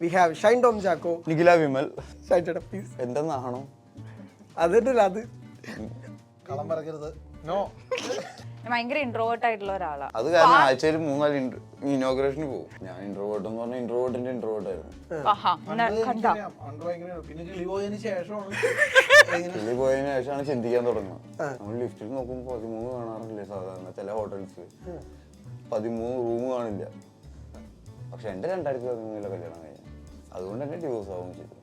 We have Shine Tom Jacko. Nikila Vimal. Shine Tom, please. എന്തെന്നാണോ അതല്ല അത് കളം പറയരുത്. നോ. ഭയങ്കര ഇൻട്രോവേർട്ട് ആയിട്ടുള്ള ഒരാളാണ്. അത് കാരണം ആഴ്ചയിൽ 3-4 ഇനോഗ്രേഷന് പോകും. ഞാൻ ഇൻട്രോവേർട്ട് എന്ന് പറഞ്ഞാൽ ഇൻട്രോവേർട്ടിന്റെ ഇൻട്രോവേർട്ട് ആയിരുന്നു. പിന്നെ കിളി പോയതിനു ശേഷമാണ് കിളി പോയതിനു ശേഷമാണ് ചിന്തിക്കാൻ തുടങ്ങുന്നത്. നമ്മൾ ലിഫ്റ്റിൽ നോക്കുമ്പോൾ 13 കാണാറില്ലേ സാധാരണ ചില ഹോട്ടൽസ് 13 റൂം കാണില്ല. പക്ഷെ എന്റെ 2013 കല്യാണം കഴിഞ്ഞു. അതുകൊണ്ട് തന്നെ ഡിവോഴ്സ് ആവുകയും ചെയ്തു.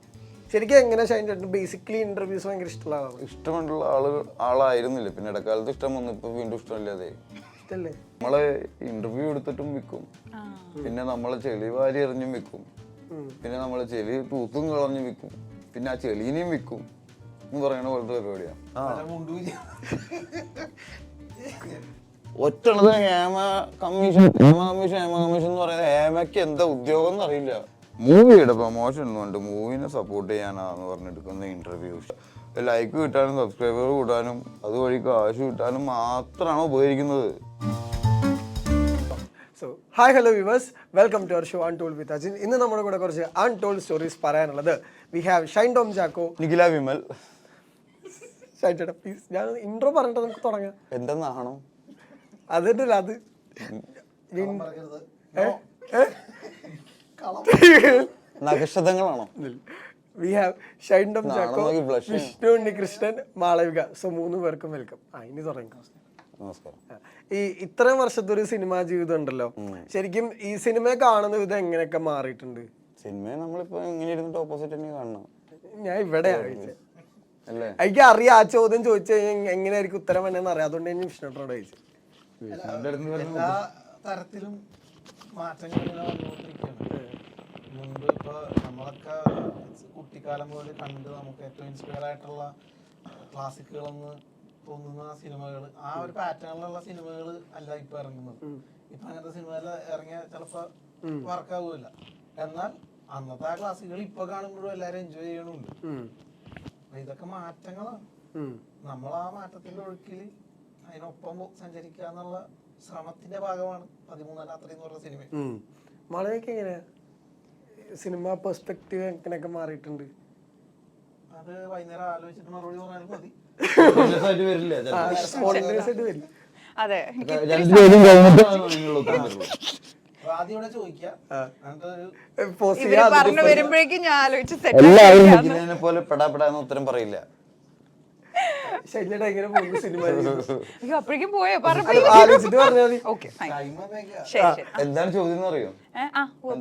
ശരിക്കും എങ്ങനെ ഷൈൻ ചേട്ടൻ ബേസിക്കലി ഇന്റർവ്യൂസ് ഭയങ്കര ഇഷ്ടമുള്ള ആളാണ്? ഇഷ്ടമുള്ള ആളായിരുന്നില്ല. പിന്നെ ഇടക്കാലത്ത് ഇഷ്ടം വന്നു. ഇപ്പൊ വീണ്ടും ഇഷ്ടമല്ലാതെ. ഇഷ്ടല്ലേ? നമ്മളെ ഇന്റർവ്യൂ എടുത്തിട്ടും വിൽക്കും. പിന്നെ നമ്മളെ ചെളി വാരി എറിഞ്ഞും വിൽക്കും. പിന്നെ നമ്മളെ ചെളി തൂത്തും കളഞ്ഞും വിൽക്കും. പിന്നെ ആ ചെളീനെയും വിൽക്കും എന്ന് പറയണ പോലത്തെ പരിപാടിയാണ്. ഒറ്റണത് ഹേമ കമ്മീഷൻ എന്ന് പറയുന്നത് ഹേമയ്ക്ക് എന്താ ഉദ്യോഗം എന്നറിയില്ല. മൂവിയുടെ പ്രൊമോഷൻ കൊണ്ട് മൂവിനെ സപ്പോർട്ട് ചെയ്യാനാന്ന് പറഞ്ഞെടുക്കുന്ന ഇന്റർവ്യൂസ് ലൈക്ക് കിട്ടാനും സബ്സ്ക്രൈബർ കൂട്ടാനും അതുവഴി കാശ് കിട്ടാനും മാത്രമാണ് ഉപകരിക്കുന്നത്. So hi hello viewers, welcome to our show untold with Ajin. ഇന്ന് നമ്മുടെ കൂടെ കുറച്ച് അൺടോൾഡ് സ്റ്റോറീസ് പറയാനുള്ളത്. We have Shine Tom Chacko. നിഖില വിമൽ. ഷൈൻ ചേട്ടാ പ്ലീസ്. ഞാൻ ഇൻട്രോ പറഞ്ഞിട്ട് നമുക്ക് തുടങ്ങാം. എന്തെന്നാണോ അതല്ല അത് നക്ഷതങ്ങളാണോ? We have Shine Tom Chacko, Vishnu Unnikrishnan, Malavika. So 3 പേർക്കും വെൽക്കം. ഇനി തുടങ്ങാം. നമസ്കാരം. ഈ ഇത്രയും വർഷത്തെ ഒരു സിനിമാ ജീവിതം ഉണ്ടല്ലോ, ശരിക്കും ഈ സിനിമയെ കാണുന്ന വിധം എങ്ങനെയൊക്കെ മാറിയിട്ടുണ്ട്? സിനിമയെ നമ്മളിപ്പോ ഇങ്ങനെ ഇരുന്നിട്ട് ഓപ്പോസിറ്റ് തന്നെ കാണണം. ഞാൻ ഇവിടെ അല്ലേ? എനിക്ക് അറിയാം ആ ചോദ്യം ചോദിച്ചു കഴിഞ്ഞാൽ എങ്ങനെയായിരിക്കും ഉത്തരം വേണമെന്ന് അറിയാം. അതുകൊണ്ട് ഞാൻ വിഷ്ണുട്ടോട് ചോദിച്ചു. എല്ലാ തരത്തിലും മാറ്റങ്ങൾ ഇങ്ങനെ വന്നുകൊണ്ടിരിക്കുകയാണ്. മുൻപ് ഇപ്പൊ നമ്മളൊക്കെ കുട്ടിക്കാലം പോലെ കണ്ട് നമുക്ക് ഏറ്റവും ഇൻസ്പയർ ആയിട്ടുള്ള ക്ലാസിക്കുകളെന്ന് തോന്നുന്ന സിനിമകൾ, ആ ഒരു പാറ്റേണിലുള്ള സിനിമകൾ അല്ല ഇപ്പൊ ഇറങ്ങുന്നത്. ഇപ്പൊ അങ്ങനത്തെ സിനിമകൾ ഇറങ്ങിയ ചിലപ്പോ വർക്കാവൂല. എന്നാൽ അന്നത്തെ ആ ക്ലാസിക്കുകൾ ഇപ്പൊ കാണുമ്പോഴും എല്ലാരും എൻജോയ് ചെയ്യണുണ്ട്. ഇതൊക്കെ മാറ്റങ്ങളാണ്. നമ്മൾ ആ മാറ്റത്തിന്റെ ഒഴുക്കിൽ അതിനൊപ്പം സഞ്ചരിക്കുക എന്നുള്ള ശ്രമത്തിന്റെ ഭാഗമാണ് 13 രാത്രി എന്ന് പറഞ്ഞ സിനിമ. മാളവിക എങ്ങനെയാ സിനിമ പെർസ്പെക്റ്റീവ് എങ്ങനെയൊക്കെ മാറിയിട്ടുണ്ട്? അത് വൈകുന്നേരം ആലോചിച്ചിട്ട് മറുപടി പറഞ്ഞാലും മതി. അതെ, ആദ്യം ചോദിക്കുക. പറഞ്ഞു വരുമ്പോഴേക്കും ഞാൻ ആലോചിച്ച് പോലെ പെടാപ്പെടാന്ന് ഉത്തരം പറയില്ല. എങ്ങനെ പോകുന്നു സിനിമ? അപ്പോഴേക്കും പോയോ? ആലോചിച്ചിട്ട് പറഞ്ഞാൽ മതി. എന്താണ് ചോദ്യം എന്ന് അറിയോ?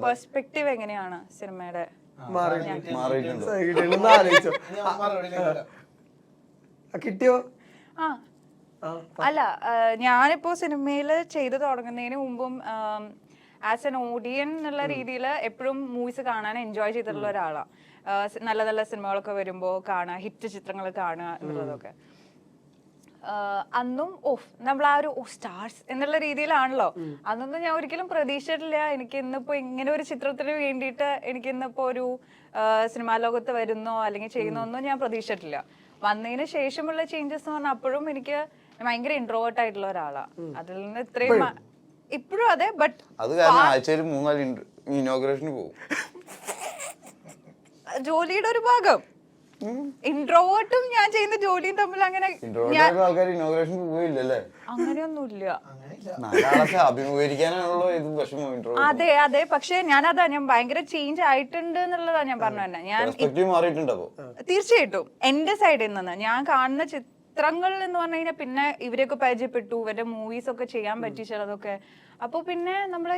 പെർസ്പെക്റ്റീവ് എങ്ങനെയാണ് സിനിമയുടെ മാറിയിട്ടുണ്ട്. ആലോചിച്ചോ? കിട്ടിയോ? അല്ല, ഞാനിപ്പോ സിനിമയിൽ ചെയ്തു തുടങ്ങുന്നതിന് മുമ്പും ആസ് എൻ ഓഡിയൻ എന്നുള്ള രീതിയിൽ എപ്പോഴും മൂവീസ് കാണാൻ എൻജോയ് ചെയ്തിട്ടുള്ള ഒരാളാണ്. നല്ല നല്ല സിനിമകളൊക്കെ വരുമ്പോൾ കാണുക, ഹിറ്റ് ചിത്രങ്ങൾ കാണുക എന്നുള്ളതൊക്കെ. അന്നും നമ്മൾ ആ ഒരു സ്റ്റാർസ് എന്നുള്ള രീതിയിലാണല്ലോ. അന്നൊന്നും ഞാൻ ഒരിക്കലും പ്രതീക്ഷിച്ചിട്ടില്ല എനിക്ക് ഇന്നിപ്പോ ഇങ്ങനെ ഒരു ചിത്രത്തിന് വേണ്ടിയിട്ട് എനിക്ക് ഇന്നിപ്പോ ഒരു സിനിമാ ലോകത്ത് വരുന്നോ അല്ലെങ്കിൽ ചെയ്യുന്നോ ഒന്നും ഞാൻ പ്രതീക്ഷിച്ചിട്ടില്ല. വന്നതിന് ശേഷമുള്ള ചേഞ്ചസ് എന്ന് പറഞ്ഞാൽ അപ്പോഴും എനിക്ക് ഭയങ്കര ഇൻട്രോവേർട്ട് ആയിട്ടുള്ള ഒരാളാണ്. അതിൽ നിന്ന് ഇത്രയും ഇപ്പോഴും അതെ. ബട്ട് അത് കാരണം ആഴ്ചയിൽ 3-4 ഇനോഗ്രേഷന് പോകും. ജോലിയുടെ ഒരു ഭാഗം. ഇൻട്രോവേർട്ടും ഞാൻ ചെയ്യുന്ന ജോലിയും തമ്മിൽ അങ്ങനെ അങ്ങനെയൊന്നുമില്ല. അതെ അതെ, പക്ഷെ ഞാൻ ഭയങ്കര ചേഞ്ച് ആയിട്ടുണ്ട് എന്നുള്ളതാ ഞാൻ പറഞ്ഞു തന്നെ. ഞാൻ തീർച്ചയായിട്ടും എന്റെ സൈഡിൽ നിന്ന് ഞാൻ കാണുന്ന ചിത്രങ്ങൾ എന്ന് പറഞ്ഞു കഴിഞ്ഞാൽ പിന്നെ ഇവരെയൊക്കെ പരിചയപ്പെട്ടു, ഇവരുടെ മൂവീസ് ഒക്കെ ചെയ്യാൻ പറ്റി ചിലതൊക്കെ. അപ്പൊ പിന്നെ നമ്മള്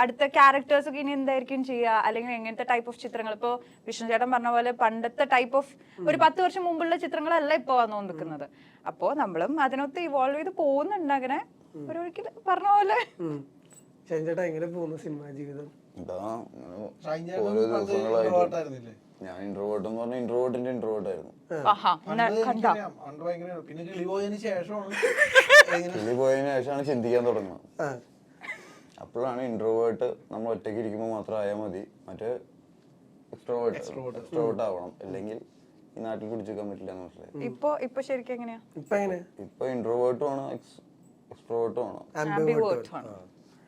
അടുത്ത ക്യാരക്ടേഴ്സ് ഒക്കെ ഇനി എന്തായിരിക്കും ചെയ്യുക, അല്ലെങ്കിൽ എങ്ങനത്തെ ടൈപ്പ് ഓഫ് ചിത്രങ്ങൾ. ഇപ്പൊ വിഷ്ണു ചേട്ടൻ പറഞ്ഞ പോലെ പണ്ടത്തെ ടൈപ്പ് ഓഫ് ഒരു 10 വർഷം മുമ്പുള്ള ചിത്രങ്ങളല്ല ഇപ്പൊ വന്നുകൊണ്ടിരിക്കുന്നത്. അപ്പോ നമ്മളും അതിനൊത്ത് ഇവോൾവ് ചെയ്ത് പോകുന്നുണ്ട്. അങ്ങനെ ഒരിക്കൽ പറഞ്ഞ പോലെ. എങ്ങനെ പോകുന്നു സിനിമാ ജീവിതം? ഞാൻ ഇൻട്രോവേർട്ട് എന്ന് പറഞ്ഞ ഇൻട്രോവേർട്ടിന്റെ ഇൻട്രോവേർട്ട് ആയിരുന്നു. പിന്നെ കിളി പോയതിനു ശേഷമാണ് ചിന്തിക്കാൻ തുടങ്ങുന്നത്. അപ്പോഴാണ് ഇൻട്രോവേർട്ട് നമ്മൾ ഒറ്റയ്ക്ക് ഇരിക്കുമ്പോൾ മാത്രം ആയാൽ മതി, മറ്റേ എക്സ്ട്രോവേർട്ട് ആവണം, അല്ലെങ്കിൽ ഈ നാട്ടിൽ പിടിച്ചെടുക്കാൻ പറ്റില്ല എന്ന് മനസ്സിലായി. ഇപ്പൊ ശരിക്കും എങ്ങനെയാ? ഇപ്പൊ ഇൻട്രോവേർട്ടും ആണ് എക്സ്ട്രോവേർട്ടും ആണ്.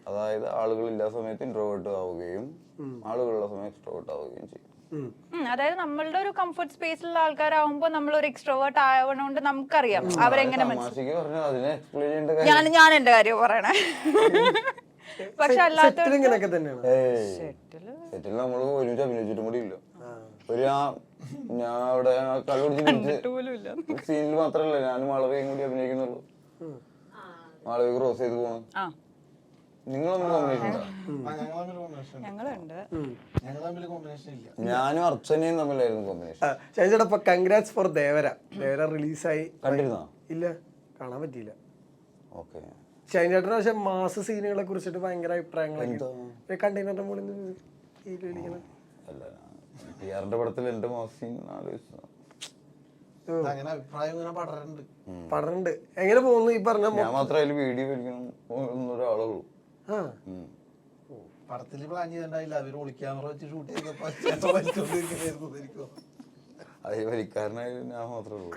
അതായത് ആളുകളില്ലാത്ത സമയത്ത് ഇൻട്രോവേർട്ട് ആവുകയും ആളുകളുള്ള സമയത്ത് എക്സ്ട്രോവേർട്ട് ആവുകയും ചെയ്യും. അതായത് നമ്മളുടെ ഒരു കംഫർട്ട് സ്പേസിലുള്ള ആൾക്കാരാവുമ്പോ നമ്മൾ ഒരു എക്സ്ട്രോവേർട്ട് ആയതുകൊണ്ട് നമുക്കറിയാം അവരെങ്ങനെ തമാശക്ക് പറഞ്ഞാൽ അതിനെ എക്സ്പ്ലെയിൻ ചെയ്യേണ്ട കാര്യം ഞാൻ എന്റെ കാര്യം പറയണേ. പക്ഷെ അല്ലാത്ത ഇങ്ങനെയൊക്കെ തന്നെയാണ്. സെറ്റിൽ നമ്മൾ ഒരുമിച്ച് അഭിനയിച്ചിട്ടും കൂടി ഇല്ല. ഒരു ഞാൻ അവിടെ കള്ളുപിടിച്ച് സീനിൽ മാത്രല്ല ഞാനും മാളവികയും കൂടി അഭിനയിക്കുന്നുള്ളൂ. മാളവിക ക്രോസ് ചെയ്ത് പോണം. നിങ്ങളൊന്നും കോമ്പിനേഷൻ ഞാനും അർച്ചനയും തമ്മിലായിരുന്നു കോമ്പിനേഷൻ. ചേട്ടാ കൺഗ്രാറ്റ്സ് ഫോർ ദേവര. ദേവര റിലീസായി. കണ്ടിരുന്നോ? ഇല്ല, കാണാൻ പറ്റിയില്ല. ഓക്കെ. ഷൈൻചേട്ടന് പക്ഷെ മാസ സീനുകളെ കുറിച്ചിട്ട് ഭയങ്കര അഭിപ്രായങ്ങളൊക്കെ കണ്ടെയ്നറിന്റെ മുകളിൽ ടിആറിന്റെ പടത്തിൽ എന്റെ മാസം പഠനമുണ്ട്. എങ്ങനെ പോകുന്നു ഈ പറഞ്ഞ? ഞാൻ മാത്രം അതിൽ വീഡിയോ വലിക്കണം ഒരാളുള്ളൂ. പടത്തില് പ്ലാൻ ചെയ്തിട്ടുണ്ടായില്ല, അവര് ഒളിക്യാമറ വെച്ച് ഷൂട്ട് ചെയ്തപ്പോ അത് വലിക്കാരനായാലും ഞാൻ മാത്രമേ ഉള്ളൂ.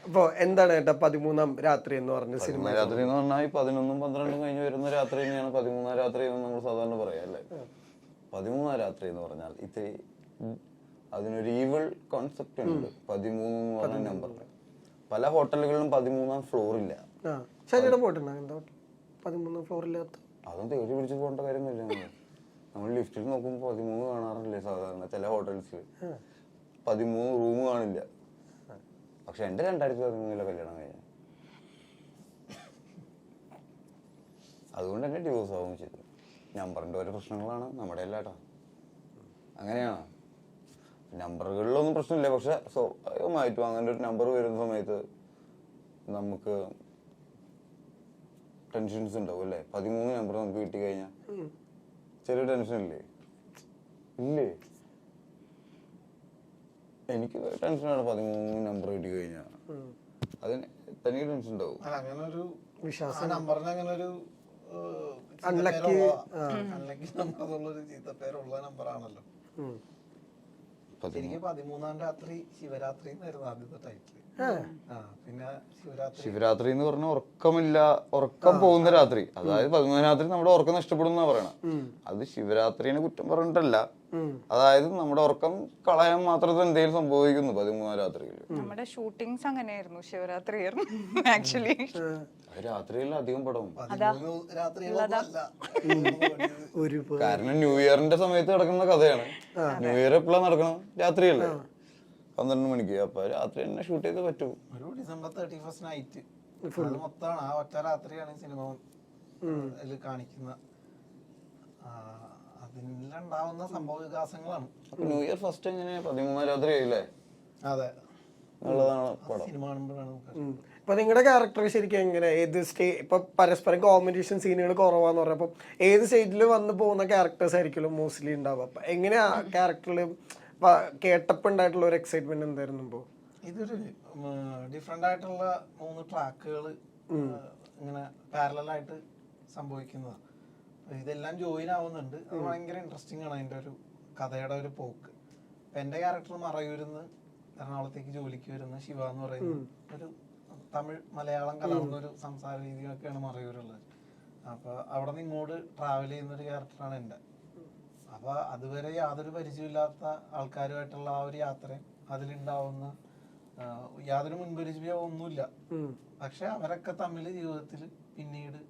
അപ്പൊ എന്താണ് ഏട്ടാ 13-ാം രാത്രി എന്ന് പറഞ്ഞ സിനിമ? രാത്രി എന്ന് പറഞ്ഞാൽ 11ഉം 12ഉം കഴിഞ്ഞ് വരുന്ന രാത്രി തന്നെയാണ് 13-ാം രാത്രി എന്ന് നമ്മൾ സാധാരണ പറയാം അല്ലേ. 13-ാം രാത്രി എന്ന് പറഞ്ഞാൽ ഇത്തിരി അതിനൊരു ഈവിൾ കോൺസെപ്റ്റ് ഉണ്ട്. 13 എന്ന് പറഞ്ഞ നമ്പർ പല ഹോട്ടലുകളിലും 13-ാം ഫ്ലോർ ഇല്ല. ശരിയുടെ പോയിട്ടുണ്ടോ എന്താ 13-ാം ഫ്ലോർ ഇല്ലാത്ത? അതും തേടി പിടിച്ച് പോകേണ്ട കാര്യമൊന്നുമില്ല. നമ്മൾ ലിഫ്റ്റിൽ നോക്കുമ്പോൾ 13 കാണാറില്ലേ സാധാരണ ചില ഹോട്ടൽസിൽ. 13 റൂം കാണില്ല. പക്ഷെ എന്റെ 2013 കല്യാണം കഴിഞ്ഞ, അതുകൊണ്ട് തന്നെ ഡിവോഴ്സ് ആവുകയും ചെയ്തു. നമ്പറിന്റെ ഓരോ പ്രശ്നങ്ങളാണ്, നമ്മുടെ എല്ലാട്ടാ അങ്ങനെയാണ്. നമ്പറുകളിലൊന്നും പ്രശ്നമില്ല, പക്ഷെ സ്വാഭാവികമായിട്ടും അങ്ങനെ ഒരു നമ്പർ വരുന്ന സമയത്ത് നമുക്ക് ടെൻഷൻസ് ഉണ്ടാവും അല്ലേ. 13 നമ്പർ നമുക്ക് കിട്ടിക്കഴിഞ്ഞാൽ ചെറിയ ടെൻഷൻ ഇല്ലേ? ഇല്ലേ? എനിക്ക് ടെൻഷനാണ് 13 നമ്പർ കിട്ടി കഴിഞ്ഞാൽ. അതിന് തനിക്ക് ടെൻഷൻ ഉണ്ടാവും. അങ്ങനെ ഒരു വിശ്വാസം നമ്പറിന് അങ്ങനെ ഒരു അൺലക്കി നമ്പർ ചീത്തപ്പേരുള്ള നമ്പറാണല്ലോ. ശരിക്കും 13-ാം രാത്രി ശിവരാത്രി എന്നായിരുന്നു ആദ്യത്തെ ടൈറ്റിൽ. പിന്നെ ശിവരാത്രി എന്ന് പറഞ്ഞ ഉറക്കം പോകുന്ന രാത്രി. അതായത് 13 രാത്രി നമ്മുടെ ഉറക്കം നഷ്ടപ്പെടും എന്നാ പറയണ. അത് ശിവരാത്രിനെ കുറ്റം പറഞ്ഞിട്ടല്ല, അതായത് നമ്മുടെ ഉറക്കം കളയാൻ മാത്രമേ എന്തെങ്കിലും സംഭവിക്കുന്നു 13-ാം രാത്രിയിൽ. നമ്മുടെ ഷൂട്ടിങ്സ് അങ്ങനെയായിരുന്നു, ശിവരാത്രി ആയിരുന്നു ആക്ച്വലി. രാത്രിയിൽ അധികം പടവും കാരണം ന്യൂ ഇയറിന്റെ സമയത്ത് നടക്കുന്ന കഥയാണ്. ന്യൂ ഇയർ എപ്പോഴാണ് നടക്കണം? രാത്രിയല്ലേ, 12 മണിക്ക്. അപ്പൊ രാത്രി തന്നെ ഷൂട്ട് ചെയ്ത് പറ്റൂ. ഒരു ഡിസംബർ 31 നൈറ്റ് മൊത്തമാണ്. ആ ഒറ്റ രാത്രിയാണ് സിനിമ കാണിക്കുന്ന. അതിലുണ്ടാവുന്ന സംഭവ വികാസങ്ങളാണ്. ന്യൂ ഇയർ ഫസ്റ്റ് എങ്ങനെ 13-ാം രാത്രി ആയില്ലേ? അതെ, സിനിമ കാണുമ്പോഴാണ്. ഇപ്പൊ നിങ്ങളുടെ ക്യാരക്ടർ ശരിക്കും എങ്ങനെ, ഏത് ഇപ്പൊ പരസ്പരം കോമ്പറ്റീഷൻ സീനുകൾ കുറവാന്ന് പറഞ്ഞപ്പോ ഏത് സ്റ്റേജിൽ വന്ന് പോകുന്ന ക്യാരക്ടേഴ്സ് ആയിരിക്കും മോസ്റ്റ്ലി ഉണ്ടാവുക? അപ്പൊ എങ്ങനെയാ ക്യാരക്ടറിൽ കേട്ടപ്പോ ഉണ്ടായിട്ടുള്ള ഒരു എക്സൈറ്റ്മെന്റ് എന്തായിരുന്നു? ഇതൊരു ഡിഫറെന്റ് ആയിട്ടുള്ള 3 ട്രാക്കുകൾ ഇങ്ങനെ പാരലായിട്ട് സംഭവിക്കുന്നതാണ്. ഇതെല്ലാം ജോയിൻ ആവുന്നുണ്ട്. അത് ഭയങ്കര ഇൻട്രസ്റ്റിംഗ് ആണ് അതിന്റെ ഒരു കഥയുടെ ഒരു പോക്ക്. എന്റെ ക്യാരക്ടർ മറയൂരിന്ന് എറണാകുളത്തേക്ക് ജോലിക്ക് വരുന്ന ശിവ എന്ന് പറയുന്ന ഒരു തമിഴ് മലയാളം കലർന്ന ഒരു സംസാര രീതിയൊക്കെയാണ് മറയൂരുള്ളത്. അപ്പൊ അവിടെ നിന്ന് ഇങ്ങോട്ട് ട്രാവൽ ചെയ്യുന്ന ഒരു ക്യാരക്ടറാണ് എൻ്റെ. അപ്പൊ അതുവരെ യാതൊരു പരിചയമില്ലാത്ത ആൾക്കാരുമായിട്ടുള്ള ആ ഒരു യാത്രയും അതിലുണ്ടാവുന്ന യാതൊരു മുൻപരിചയമോ ഒന്നുമില്ല. പക്ഷെ അവരൊക്കെ തമ്മിൽ ജീവിതത്തിൽ പിന്നീട്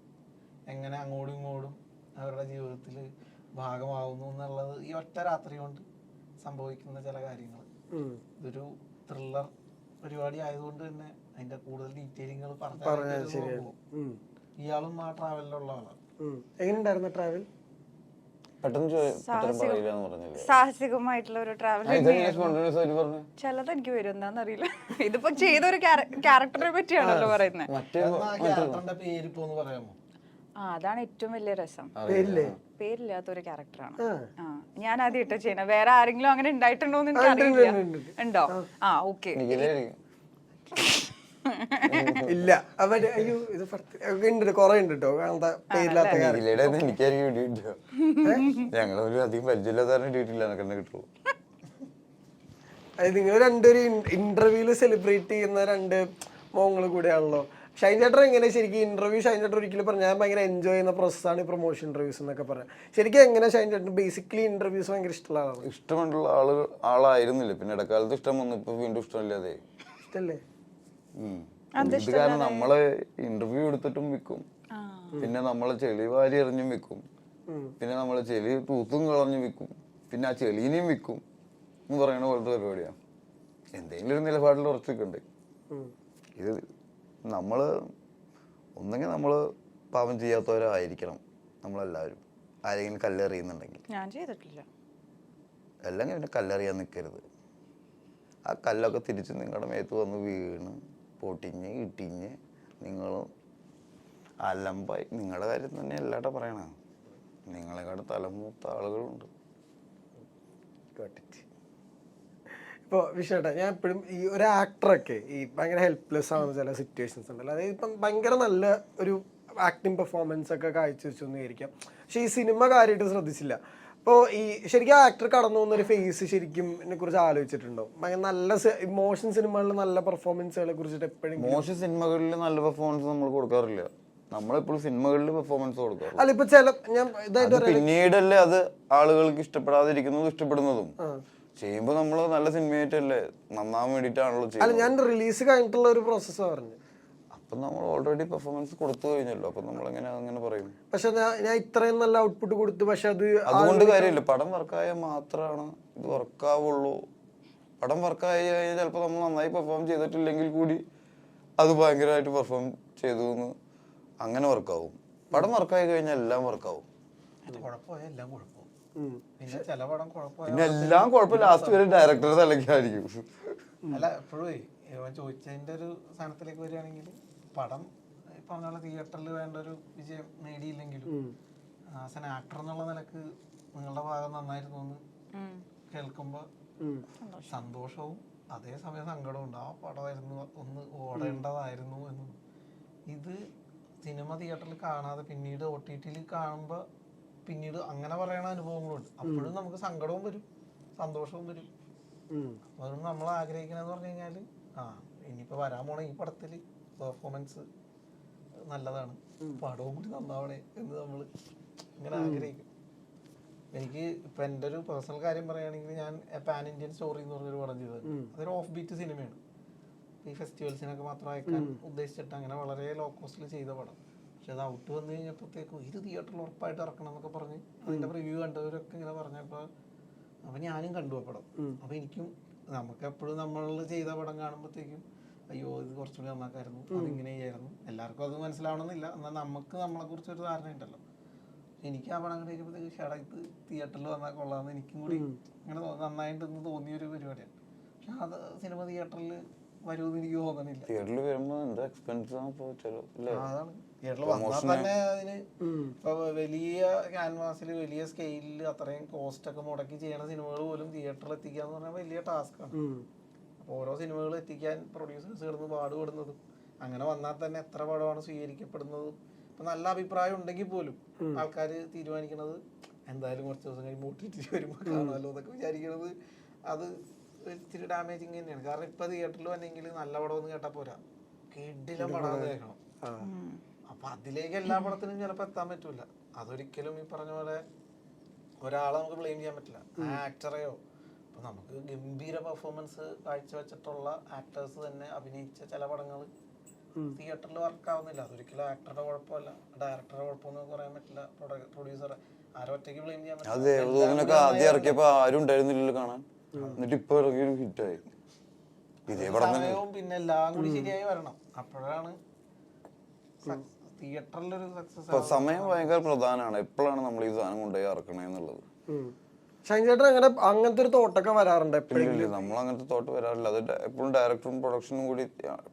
എങ്ങനെ അങ്ങോട്ടും ഇങ്ങോട്ടും അവരുടെ ജീവിതത്തിൽ ഭാഗമാവുന്നു എന്നുള്ളത് ഈ ഒറ്റ രാത്രി കൊണ്ട് സംഭവിക്കുന്ന ചില കാര്യങ്ങൾ. ഇതൊരു ത്രില്ലർ പരിപാടി ആയതുകൊണ്ട് തന്നെ അതിന്റെ കൂടുതൽ ഡീറ്റെയിലിങ്ങൾ പറഞ്ഞു. ഇയാളും ആ ട്രാവലിലുള്ള ആളാണ്. എങ്ങനെയുണ്ടായിരുന്നു ട്രാവൽ? സാഹസികമായിട്ടുള്ള ഒരു ട്രാവൽ. ചിലത് എനിക്ക് വരും എന്താന്നറിയില്ല. ഇതിപ്പോ ചെയ്തൊരു ക്യാരക്ടറെ പറ്റിയാണല്ലോ പറയുന്നത്. ക്യാരക്ടറിന്റെ പേര് ഇപ്പൊ ഒന്ന് പറയാമോ? അതാണ് ഏറ്റവും വലിയ രസം. പേരില്ലാത്തൊരു ക്യാരക്ടറാണ്. ഞാൻ ആദ്യമായിട്ടാ ചെയ്യണേ. വേറെ ആരെങ്കിലും അങ്ങനെ ഉണ്ടായിട്ടുണ്ടോ എന്ന് എനിക്ക് അറിയില്ല. ഉണ്ടോ? ഓക്കെ. ഇല്ല, അവര് അയ്യോ ഇത് കൊറേ ഉണ്ട് കേട്ടോ കാണാത്ത പേരില്ലാത്ത. ഞങ്ങളൊരു അധികം പരിചയമില്ലാത്ത കിട്ടുള്ളൂ. അതായത് നിങ്ങൾ രണ്ടൊരു ഇന്റർവ്യൂല് സെലിബ്രേറ്റ് ചെയ്യുന്ന 2 മോങ്ങൾ കൂടെയാണല്ലോ. ഷൈൻ ചേട്ടൻ എങ്ങനെ ശരിക്കും ഇന്റർവ്യൂ ഷൈൻ ചേട്ടൻ ഒരിക്കലും പറഞ്ഞു ഞാൻ ഭയങ്കര എൻജോയ് ചെയ്യുന്ന പ്രോസസ്സാണ് ഈ പ്രൊമോഷൻ ഇന്റർവ്യൂസ് എന്നൊക്കെ പറയാം. ശരിക്കും എങ്ങനെ ഷൈൻ ചേട്ടൻ ബേസിക്കലി ഇന്റർവ്യൂസ് ഭയങ്കര ഇഷ്ടമുള്ള ആളാണ്? ഇഷ്ടമുള്ള ആളായിരുന്നില്ല, പിന്നെ ഇടക്കാലത്ത് ഇഷ്ടം വന്നു, ഇപ്പൊ വീണ്ടും ഇഷ്ടമില്ലാതെ. ഇഷ്ടല്ലേ? ഇത് കാരണം നമ്മളെ ഇന്റർവ്യൂ എടുത്തിട്ടും വിൽക്കും, പിന്നെ നമ്മളെ ചെളി വാരി എറിഞ്ഞും വിൽക്കും, പിന്നെ നമ്മളെ ചെളി തൂത്തും കളഞ്ഞു വിൽക്കും, പിന്നെ ആ ചെളീനെയും വിൽക്കും എന്ന് പറയുന്ന പോലത്തെ പരിപാടിയാണ്. എന്തെങ്കിലും ഒരു നിലപാടിൽ ഉറച്ചു നിൽക്കണ്ടേ? ഇത് നമ്മള് ഒന്നെങ്കിൽ നമ്മള് പാപം ചെയ്യാത്തവരായിരിക്കണം നമ്മളെല്ലാവരും. ആരെങ്കിലും കല്ലെറിയുന്നുണ്ടെങ്കിൽ ഞാൻ ചെയ്തിട്ടില്ല, അല്ലെങ്കിൽ പിന്നെ കല്ലെറിയാൻ നിൽക്കരുത്. ആ കല്ലൊക്കെ തിരിച്ച് നിങ്ങളുടെ മേത്ത് വന്ന് വീണ് പൊട്ടിഞ്ഞ് ഇട്ടിഞ്ഞ് നിങ്ങൾ അലമ്പായി. നിങ്ങളുടെ കാര്യം തന്നെ എല്ലാവരുടെ പറയണ, നിങ്ങളെക്കാട് തലമൂത്ത ആളുകളുണ്ട്. ഇപ്പോൾ വിഷയട്ടെ, ഞാൻ എപ്പോഴും ഈ ഒരു ആക്ടറൊക്കെ ഈ ഭയങ്കര ഹെൽപ്ലെസ് ആവുന്ന ചില സിറ്റുവേഷൻസ് ഉണ്ടല്ലോ. അതായത് ഇപ്പം ഭയങ്കര നല്ല ഒരു ആക്ടിങ് പെർഫോമൻസ് ഒക്കെ കാഴ്ചവെച്ചു എന്ന് വിചാരിക്കാം, പക്ഷെ ഈ സിനിമ കാര്യമായിട്ട് ശ്രദ്ധിച്ചില്ല. അപ്പോൾ ഈ ശരിക്കും ആ ആക്ടർ കടന്നു പോകുന്ന ഒരു ഫേസ് ശരിക്കും എന്നെ കുറിച്ച് ആലോചിച്ചിട്ടുണ്ടോ? ഭയങ്കര നല്ല ഇമോഷൻ സിനിമകളിൽ നല്ല പെർഫോമൻസുകളെ കുറിച്ചിട്ട് എപ്പോഴും മോശം സിനിമകളിൽ നല്ല പെർഫോമൻസ് നമ്മൾ കൊടുക്കാറില്ല. നമ്മളെപ്പോഴും സിനിമകളിൽ പെർഫോമൻസ് കൊടുക്കാറ്. അല്ല ഇപ്പൊ ചില ഞാൻ ഇതായിട്ട് പിന്നീടല്ലേ അത് ആളുകൾക്ക് ഇഷ്ടപ്പെടാതിരിക്കുന്നതും ഇഷ്ടപ്പെടുന്നതും. ചെയ്യുമ്പോ നമ്മള് നല്ല സിനിമയായിട്ടല്ലേ, നന്നാവാൻ വേണ്ടിട്ടാണല്ലോ ചെയ്യുന്നത്. അല്ല ഞാൻ റിലീസ് കഴിഞ്ഞിട്ടുള്ള ഒരു പ്രോസസ്സ് പറഞ്ഞു. അപ്പൊ നമ്മൾ ഓൾറെഡി പെർഫോമൻസ് കൊടുത്തു കഴിഞ്ഞല്ലോ, അപ്പൊ നമ്മൾ അങ്ങനെ പറയും. പക്ഷെ ഞാൻ ഇത്രയും നല്ല ഔട്ട്പുട്ട് കൊടുത്തു, പക്ഷെ അതുകൊണ്ട് കാര്യമില്ല. പടം വർക്കായ മാത്രമാണ് ഇത് വർക്കാവുള്ളൂ. പടം വർക്കായി കഴിഞ്ഞാൽ ചിലപ്പോൾ നമ്മൾ നന്നായി പെർഫോം ചെയ്തിട്ടില്ലെങ്കിൽ കൂടി അത് ഭയങ്കരമായിട്ട് പെർഫോം ചെയ്തു എന്ന് അങ്ങനെ വർക്കാവും. പടം വർക്കായി കഴിഞ്ഞാൽ എല്ലാം വർക്കാവും. പിന്നെ എല്ലാം കുഴപ്പം ലാസ്റ്റ് വരെ ഡയറക്ടർ തലക്കായിരിക്കും. അല്ല എപ്പോഴും ചോദിച്ചതിന്റെ ഒരു സ്ഥാനത്തിലേക്ക് വരികയാണെങ്കിൽ പടം പറഞ്ഞ തിയേറ്ററിൽ വേണ്ട ഒരു വിജയം നേടിയില്ലെങ്കിലും ആസ് ആൻ ആക്ടർ എന്നുള്ള നിലക്ക് നിങ്ങളുടെ ഭാഗം നന്നായിരുന്നു എന്ന് കേൾക്കുമ്പോൾ സന്തോഷവും അതേസമയം സങ്കടവും ഉണ്ട്. ആ പടമായിരുന്നു ഒന്ന് ഓടേണ്ടതായിരുന്നു എന്ന്. ഇത് സിനിമ തിയേറ്ററിൽ കാണാതെ പിന്നീട് OTT-ൽ കാണുമ്പോൾ പിന്നീട് അങ്ങനെ പറയണ അനുഭവങ്ങളുണ്ട്. അപ്പോഴും നമുക്ക് സങ്കടവും വരും സന്തോഷവും വരും. അതുകൊണ്ട് നമ്മൾ ആഗ്രഹിക്കണമെന്ന് പറഞ്ഞു കഴിഞ്ഞാൽ ഇനിയിപ്പോൾ വരാൻ പോണ ഈ പടത്തിൽ പെർഫോമൻസ് നല്ലതാണ്, പടവും കൂടി നന്നാവണേ എന്ന് നമ്മൾ ഇങ്ങനെ ആഗ്രഹിക്കും. എനിക്ക് ഇപ്പം എൻ്റെ ഒരു പേഴ്സണൽ കാര്യം പറയുകയാണെങ്കിൽ ഞാൻ പാൻ ഇന്ത്യൻ സ്റ്റോറി എന്ന് പറഞ്ഞൊരു പടം ചെയ്തത്. അതൊരു ഓഫ് ബീറ്റ് സിനിമയാണ്. ഈ ഫെസ്റ്റിവൽസിനൊക്കെ മാത്രം അയക്കാൻ ഉദ്ദേശിച്ചിട്ട് അങ്ങനെ വളരെ ലോ കോസ്റ്റിൽ ചെയ്ത പടം. പക്ഷെ അത് ഔട്ട് വന്നു കഴിഞ്ഞപ്പോഴത്തേക്കും ഇത് തിയേറ്ററിൽ ഉറപ്പായിട്ട് ഇറക്കണം എന്നൊക്കെ പറഞ്ഞ് അതിൻ്റെ റിവ്യൂ കണ്ടവരൊക്കെ ഇങ്ങനെ പറഞ്ഞപ്പോൾ അപ്പം ഞാനും കണ്ടു ആ പടം. അപ്പം എനിക്കും നമുക്ക് എപ്പോഴും നമ്മൾ ചെയ്ത പടം കാണുമ്പോഴത്തേക്കും അയ്യോ ഇത് കുറച്ചുകൂടി നന്നാക്കായിരുന്നു, അതിങ്ങനെ ചെയ്യായിരുന്നു. എല്ലാവർക്കും അത് മനസ്സിലാവണമെന്നില്ല, എന്നാൽ നമുക്ക് നമ്മളെക്കുറിച്ചൊരു ധാരണ ഉണ്ടല്ലോ. എനിക്ക് ആ പടം കഴിക്കുമ്പോഴത്തേക്ക് ഷേടാ ഇത് തിയേറ്ററിൽ വന്നാൽ കൊള്ളാമെന്ന് എനിക്കും കൂടി അങ്ങനെ നന്നായിട്ടെന്ന് തോന്നിയൊരു പരിപാടിയാണ്. പക്ഷെ അത് സിനിമ തിയേറ്ററിൽ വരുമെന്ന് എനിക്ക് തോന്നണില്ല. തിയേറ്ററിൽ വരുമ്പോൾ എന്താ എക്സ്പെൻസ് അതാണ് തിയേറ്ററിൽ വന്നാൽ തന്നെ അതിന് ഇപ്പൊ വലിയ ക്യാൻവാസിൽ വലിയ സ്കെയിലിൽ അത്രയും കോസ്റ്റ് ഒക്കെ മുടക്കി ചെയ്യുന്ന സിനിമകൾ പോലും തിയേറ്ററിൽ എത്തിക്കുക എന്ന് പറഞ്ഞാൽ വലിയ ടാസ്ക്കാണ്. അപ്പോൾ ഓരോ സിനിമകൾ എത്തിക്കാൻ പ്രൊഡ്യൂസേഴ്സ് കിടന്ന് പാടുപെടുന്നതും അങ്ങനെ വന്നാൽ തന്നെ എത്ര പടമാണ് സ്വീകരിക്കപ്പെടുന്നതും ഇപ്പൊ നല്ല അഭിപ്രായം ഉണ്ടെങ്കിൽ പോലും ആൾക്കാർ തീരുമാനിക്കുന്നത് എന്തായാലും കുറച്ച് ദിവസം കഴിയുമ്പോൾ OTT വരുമ്പോൾ കാണാമല്ലോ എന്നൊക്കെ വിചാരിക്കുന്നത് അത് ഇത്തിരി ഡാമേജിങ് തന്നെയാണ്. കാരണം ഇപ്പൊ തിയേറ്ററിൽ വന്നെങ്കിൽ നല്ല പടം ഒന്ന് കേട്ടാൽ പോരാ, കിടിലം പടം കേൾക്കണം. അപ്പൊ അതിലേക്ക് എല്ലാ പടത്തിനും ചിലപ്പോൾ എത്താൻ പറ്റൂല. അതൊരിക്കലും ഈ പറഞ്ഞ പോലെ ഒരാളെ നമുക്ക് ബ്ലെയിം ചെയ്യാൻ പറ്റില്ല, ആക്ടറെയോ. അപ്പൊ നമുക്ക് ഗംഭീര പെർഫോമൻസ് കാഴ്ചവെച്ചിട്ടുള്ള ആക്ടേഴ്സ് തന്നെ അഭിനയിച്ച ചില പടങ്ങൾ തിയേറ്ററിൽ വർക്കാവുന്നില്ല. അതൊരിക്കലും ആക്ടറുടെ കുഴപ്പമല്ല, ഡയറക്ടറുടെ കുഴപ്പമൊന്നും പറയാൻ പറ്റില്ല, പ്രൊഡ്യൂസറെ ആരും ഒറ്റയ്ക്ക് ബ്ലെയിം ചെയ്യാൻ പറ്റില്ല. ദേവദൂതനൊക്കെ ആദ്യം ഇറക്കിയപ്പോ ആരും ഉണ്ടായിരുന്നില്ലല്ലോ കാണാൻ, എന്നിട്ട് ഇപ്പൊ ഇറങ്ങിയൊരു ഹിറ്റായി. ഇതേ പടം പിന്നെ എല്ലാം കൂടി ശരിയായി വരണം, അപ്പോഴാണ് തിയേറ്ററിലൊരു സക്സസ്. സമയം ഭയങ്കര പ്രധാനമാണ്. എപ്പോഴാണ് നമ്മൾ ഈ സാധനം കൊണ്ടുപോയി ഇറക്കണേ എന്നുള്ളത്. ഷൈൻ ചേട്ടൻ അങ്ങനത്തെ ഒരു തോട്ടൊക്കെ വരാറുണ്ട് എപ്പോഴും? നമ്മൾ അങ്ങനത്തെ തോട്ട് വരാറില്ല. അത് എപ്പോഴും ഡയറക്ടറും പ്രൊഡക്ഷനും കൂടി,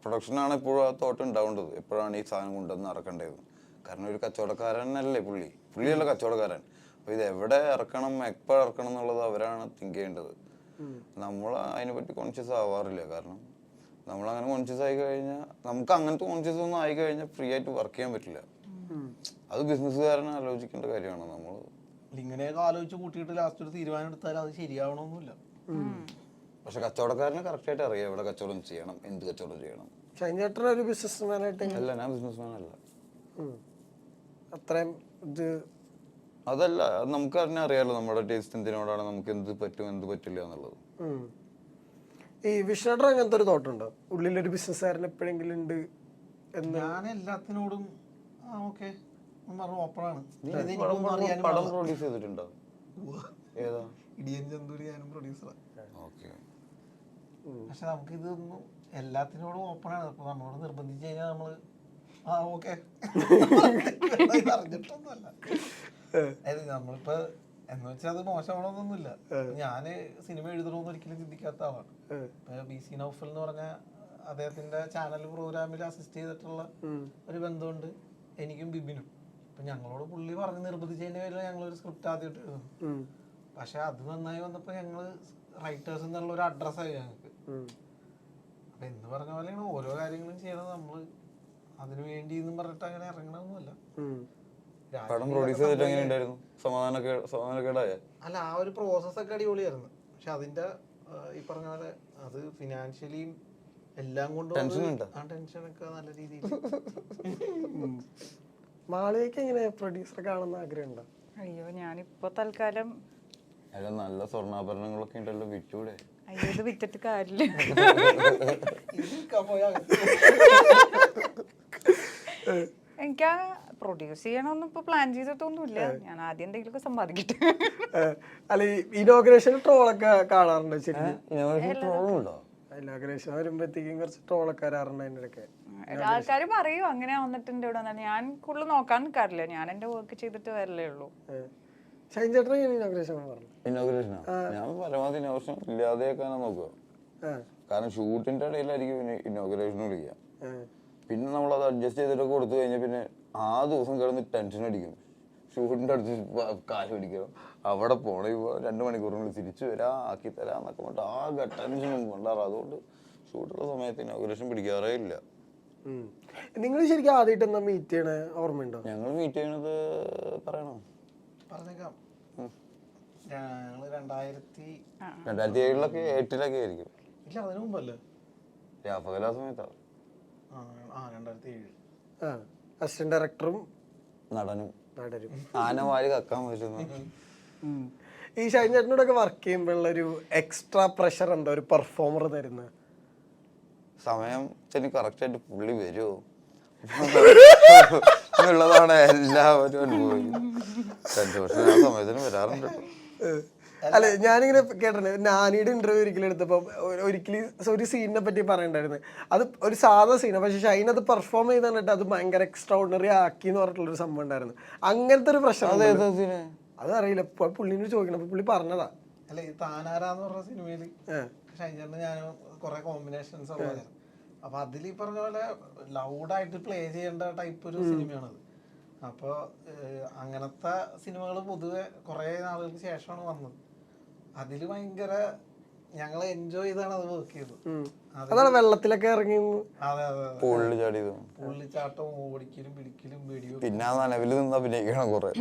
പ്രൊഡക്ഷനാണ് എപ്പോഴും ആ തോട്ട് ഉണ്ടാവേണ്ടത്. എപ്പോഴാണ് ഈ സാധനം കൊണ്ടുവന്ന് ഇറക്കേണ്ടത്. കാരണം ഒരു കച്ചവടക്കാരനല്ലേ പുള്ളിയല്ല കച്ചവടക്കാരൻ. അപ്പൊ ഇത് എവിടെ ഇറക്കണം എപ്പോൾ ഇറക്കണം എന്നുള്ളത് അവരാണ് തിങ്ക് ചെയ്യേണ്ടത്. നമ്മൾ അതിനെപ്പറ്റി കോൺഷ്യസ് ആവാറില്ല. കാരണം നമ്മളങ്ങനെ കോൺഷ്യസ് ആയി കഴിഞ്ഞാൽ, നമുക്ക് അങ്ങനത്തെ കോൺഷ്യസ് ഒന്നും ആയി കഴിഞ്ഞാൽ ഫ്രീ ആയിട്ട് വർക്ക് ചെയ്യാൻ പറ്റില്ല. അത് ബിസിനസ്സുകാരനെ ആലോചിക്കേണ്ട കാര്യമാണ്. നമ്മൾ ഇങ്ങനെയൊക്കെ ആലോചിച്ച് കൂട്ടിയിട്ട് ലാസ്റ്റ് ഒരു തീരുമാനം എടുത്താൽ അത് ശരിയാവണമെന്നില്ല. പക്ഷെ കച്ചവടക്കാരന് കറക്റ്റ് ആയിട്ട് അറിയാം എവിടെ കച്ചവടം ചെയ്യണം, എന്ത് കച്ചവടം ചെയ്യണം. ഷൈൻ ചേട്ടൻ ഒരു ബിസിനസ്മാനായിട്ട് അല്ല, ഞാൻ ബിസിനസ്മാൻ അല്ല. അത്രയും ഇത് അതല്ല, അത് നമുക്ക് തന്നെ അറിയാലോ നമ്മുടെ ടേസ്റ്റ് എന്തിനോടാണ്, നമുക്ക് എന്ത് പറ്റും എന്ത് പറ്റില്ല എന്നുള്ളത്. ഈ വിഷ്ണുട്ടൻ അങ്ങനത്തെ ഒരു തോട്ടുണ്ടോ, ഉള്ളിലൊരു ബിസിനസ്സുകാരൻ എപ്പോഴെങ്കിലും ഉണ്ട് എന്ന്? ഞാൻ എല്ലാത്തിനോടും ഓക്കെ ഓപ്പണാണ്. പടം പ്രൊഡ്യൂസ് ചെയ്തിട്ടുണ്ടോ? ഏതാ? ഇടിയൻ ചന്തൂരി ഞാനും പ്രൊഡ്യൂസറാണ്. ഓക്കെ. പക്ഷെ നമുക്ക് ഇതൊന്നും എല്ലാത്തിനോടും ഓപ്പണാണ്. അപ്പൊ നമ്മളോട് നിർബന്ധിച്ച് കഴിഞ്ഞാൽ നമ്മള് ഓക്കെ അറിഞ്ഞിട്ടൊന്നുമല്ല. നമ്മളിപ്പോ എന്ന് വെച്ചാൽ അത് മോശമാണോന്നൊന്നുമില്ല. ഞാന് സിനിമ എഴുതണമെന്ന് ഒരിക്കലും ചിന്തിക്കാത്ത ആളാണ്. BC നൗഫൽ എന്ന് പറഞ്ഞ അദ്ദേഹത്തിന്റെ ചാനൽ പ്രോഗ്രാമിൽ അസിസ്റ്റ് ചെയ്തിട്ടുള്ള ഒരു ബന്ധമുണ്ട് എനിക്കും ബിബിനും. അപ്പൊ ഞങ്ങളോട് പുള്ളി പറഞ്ഞ് നിർബന്ധിച്ചതിന്റെ പേരിൽ ഞങ്ങളൊരു സ്ക്രിപ്റ്റ് ആദ്യമായിട്ട് എഴുതുന്നു. പക്ഷെ അത് നന്നായി വന്നപ്പോ ഞങ്ങള് റൈറ്റേഴ്സ് എന്നുള്ള ഒരു അഡ്രസ്സായി ഞങ്ങൾക്ക്. അപ്പൊ എന്ന് പറഞ്ഞ പോലെയാണ് ഓരോ കാര്യങ്ങളും ചെയ്യണത്. നമ്മള് അതിനു വേണ്ടി എന്നും പറഞ്ഞിട്ട് അങ്ങനെ ഇറങ്ങണമെന്നല്ല. പടം പ്രൊഡ്യൂസ് ചെയ്തിട്ട് എങ്ങനെയുണ്ടായിരുന്നു? സമാധാനക്കേടായ? അല്ല, ആ ഒരു പ്രോസസ് ഒക്കെ അടിപൊളിയായിരുന്നു. പക്ഷെ അതിന്റെ ഈ പറഞ്ഞ പോലെ അത് ഫിനാൻഷ്യലിയും എല്ലാം കൊണ്ടും ആ ടെൻഷനൊക്കെ നല്ല രീതിയിൽ. മാളവികയ്ക്ക് എങ്ങനെ പ്രൊഡ്യൂസർ കാണുന്ന ആഗ്രഹം ഉണ്ടോ? അയ്യോ, ഞാനിപ്പോ തൽക്കാലം നല്ല സ്വർണ്ണാഭരണങ്ങളൊക്കെ ഉണ്ടല്ലോ, വിറ്റൂടെ? അയ്യോ, ഇത് വിറ്റിട്ട് കാര്യമില്ല. എനിക്ക് പ്രൊഡ്യൂസ് ചെയ്യണമെന്ന് ഇപ്പൊ പ്ലാൻ ചെയ്തിട്ടൊന്നുമില്ല. ഞാൻ ആദ്യം എന്തെങ്കിലുമൊക്കെ സമ്പാദിക്കട്ടെ. അല്ല, ഇനോഗ്രേഷൻ ട്രോളൊക്കെ കാണാറുണ്ടോ? ശരിക്കും ഇനോഗ്രേഷൻ വരുമ്പോഴത്തേക്കും കുറച്ച് ട്രോളൊക്കെ വരാറുണ്ട് അതിൻ്റെ ഇടയ്ക്ക്. ആൾക്കാർ പറയും അങ്ങനെ വന്നിട്ടുണ്ട് ഇവിടെ. ഞാൻ കൂടുതൽ നോക്കാൻ നിൽക്കാറില്ല. ഞാൻ എന്റെ വർക്ക് ചെയ്തിട്ട് വരലേ ഉള്ളൂ. ഷൈൻ ചേട്ടൻ ഇനോഗ്രേഷൻ പറഞ്ഞു. ഇനോഗ്രേഷനാ? ഞാൻ പരമാവധി ഇനോഗ്രേഷൻ ഇല്ലാതെയൊക്കെയാണ് നോക്കുക. കാരണം ഷൂട്ടിന്റെ ഇടയിലായിരിക്കും ഇനോഗ്രേഷൻ വിളിക്കുക. പിന്നെ നമ്മളത് അഡ്ജസ്റ്റ് ചെയ്തിട്ടൊക്കെ കൊടുത്തു കഴിഞ്ഞാൽ പിന്നെ ആ ദിവസം കിടന്ന് ടെൻഷൻ അടിക്കും. ഷൂട്ടിന്റെ അടുത്ത് കാല് പിടിക്കണം, അവിടെ പോണം, 2 മണിക്കൂറിനുള്ളിൽ തിരിച്ചു വരാം, ആക്കി തരാം എന്നൊക്കെ പറഞ്ഞിട്ട് ആകെ ടെൻഷനും കൊണ്ടാറ്. അതുകൊണ്ട് ഷൂട്ടുള്ള സമയത്ത് ഇനോഗ്രേഷൻ പിടിക്കാറേ ഇല്ല. നിങ്ങൾ ശരിക്കും ആദ്യമായിട്ട് എന്താ മീറ്റ് ചെയ്യണ ഓർമ്മയുണ്ടോ? ഞങ്ങൾ മീറ്റ് ചെയ്യണത് പറയണോ? പറഞ്ഞേക്കാം. ഞങ്ങള് 2007 8 ആയിരിക്കും. ഇല്ല, അതിനു മുമ്പല്ലേ? രാഫകലാ സമയത്താണ്. 2007. അസിസ്റ്റന്റ് ഡയറക്ടറും നടനും നടരും ആനവാരി കക്കാൻ പറ്റുന്നു. ഈ ഷൈൻ ചേട്ടനോടൊക്കെ വർക്ക് ചെയ്യുമ്പോഴുള്ളൊരു എക്സ്ട്രാ പ്രഷർ ഉണ്ടോ ഒരു പെർഫോമർ തരുന്നത്? സമയം കറക്റ്റ് ആയിട്ട് പുള്ളി വരുമോ എന്നുള്ളതാണ് എല്ലാവരും അനുഭവിക്കുന്നത്. പക്ഷെ ആ സമയത്തിന് വരാറുണ്ട്. അല്ല, ഞാനിങ്ങനെ കേട്ടിട്ടുണ്ട്, നാനിയുടെ ഇന്റർവ്യൂ ഒരിക്കലും എടുത്തപ്പോ ഒരിക്കലും ഒരു സീനിനെ പറ്റി പറയണ്ടായിരുന്നു. അത് ഒരു സാധാ സീനാണ്, പക്ഷെ ഷൈൻ അത് പെർഫോം ചെയ്ത് കണ്ടിട്ട് അത് ഭയങ്കര എക്സ്ട്രാ ഓർഡിനറി ആക്കി എന്ന് പറഞ്ഞിട്ടുള്ളൊരു സംഭവം ഉണ്ടായിരുന്നു. അങ്ങനത്തെ ഒരു പ്രശ്നം അത് അറിയില്ല, പുള്ളിനോട് ചോദിക്കണം. അപ്പൊ പുള്ളി പറഞ്ഞതാ. അല്ല, ഈ താനാരാന്ന് പറഞ്ഞ സിനിമയില് ഷൈൻ ചേട്ടന് ഞാൻ കുറെ കോമ്പിനേഷൻസ് ഉള്ളതായിരുന്നു. അപ്പൊ അതിൽ ഈ പറഞ്ഞ പോലെ ലൗഡായിട്ട് പ്ലേ ചെയ്യേണ്ട ടൈപ്പ് ഒരു സിനിമയാണത്. അപ്പോൾ അങ്ങനത്തെ സിനിമകൾ പൊതുവെ കുറെ നാളുകൾക്ക് ശേഷമാണ് വന്നത്. അതില് ഭയങ്കര ഞങ്ങൾ എൻജോയ് ചെയ്താണ് അത് വർക്ക് ചെയ്തത്. അതാണ് വെള്ളത്തിലൊക്കെ ഇറങ്ങി. അതെ അതെ, പുള്ളിച്ചാട്ടവും ഓടിക്കലും പിടിക്കലും വെടിയും. പിന്നെ നിലവിൽ നിന്ന് അഭിനയിക്കണം കുറെ.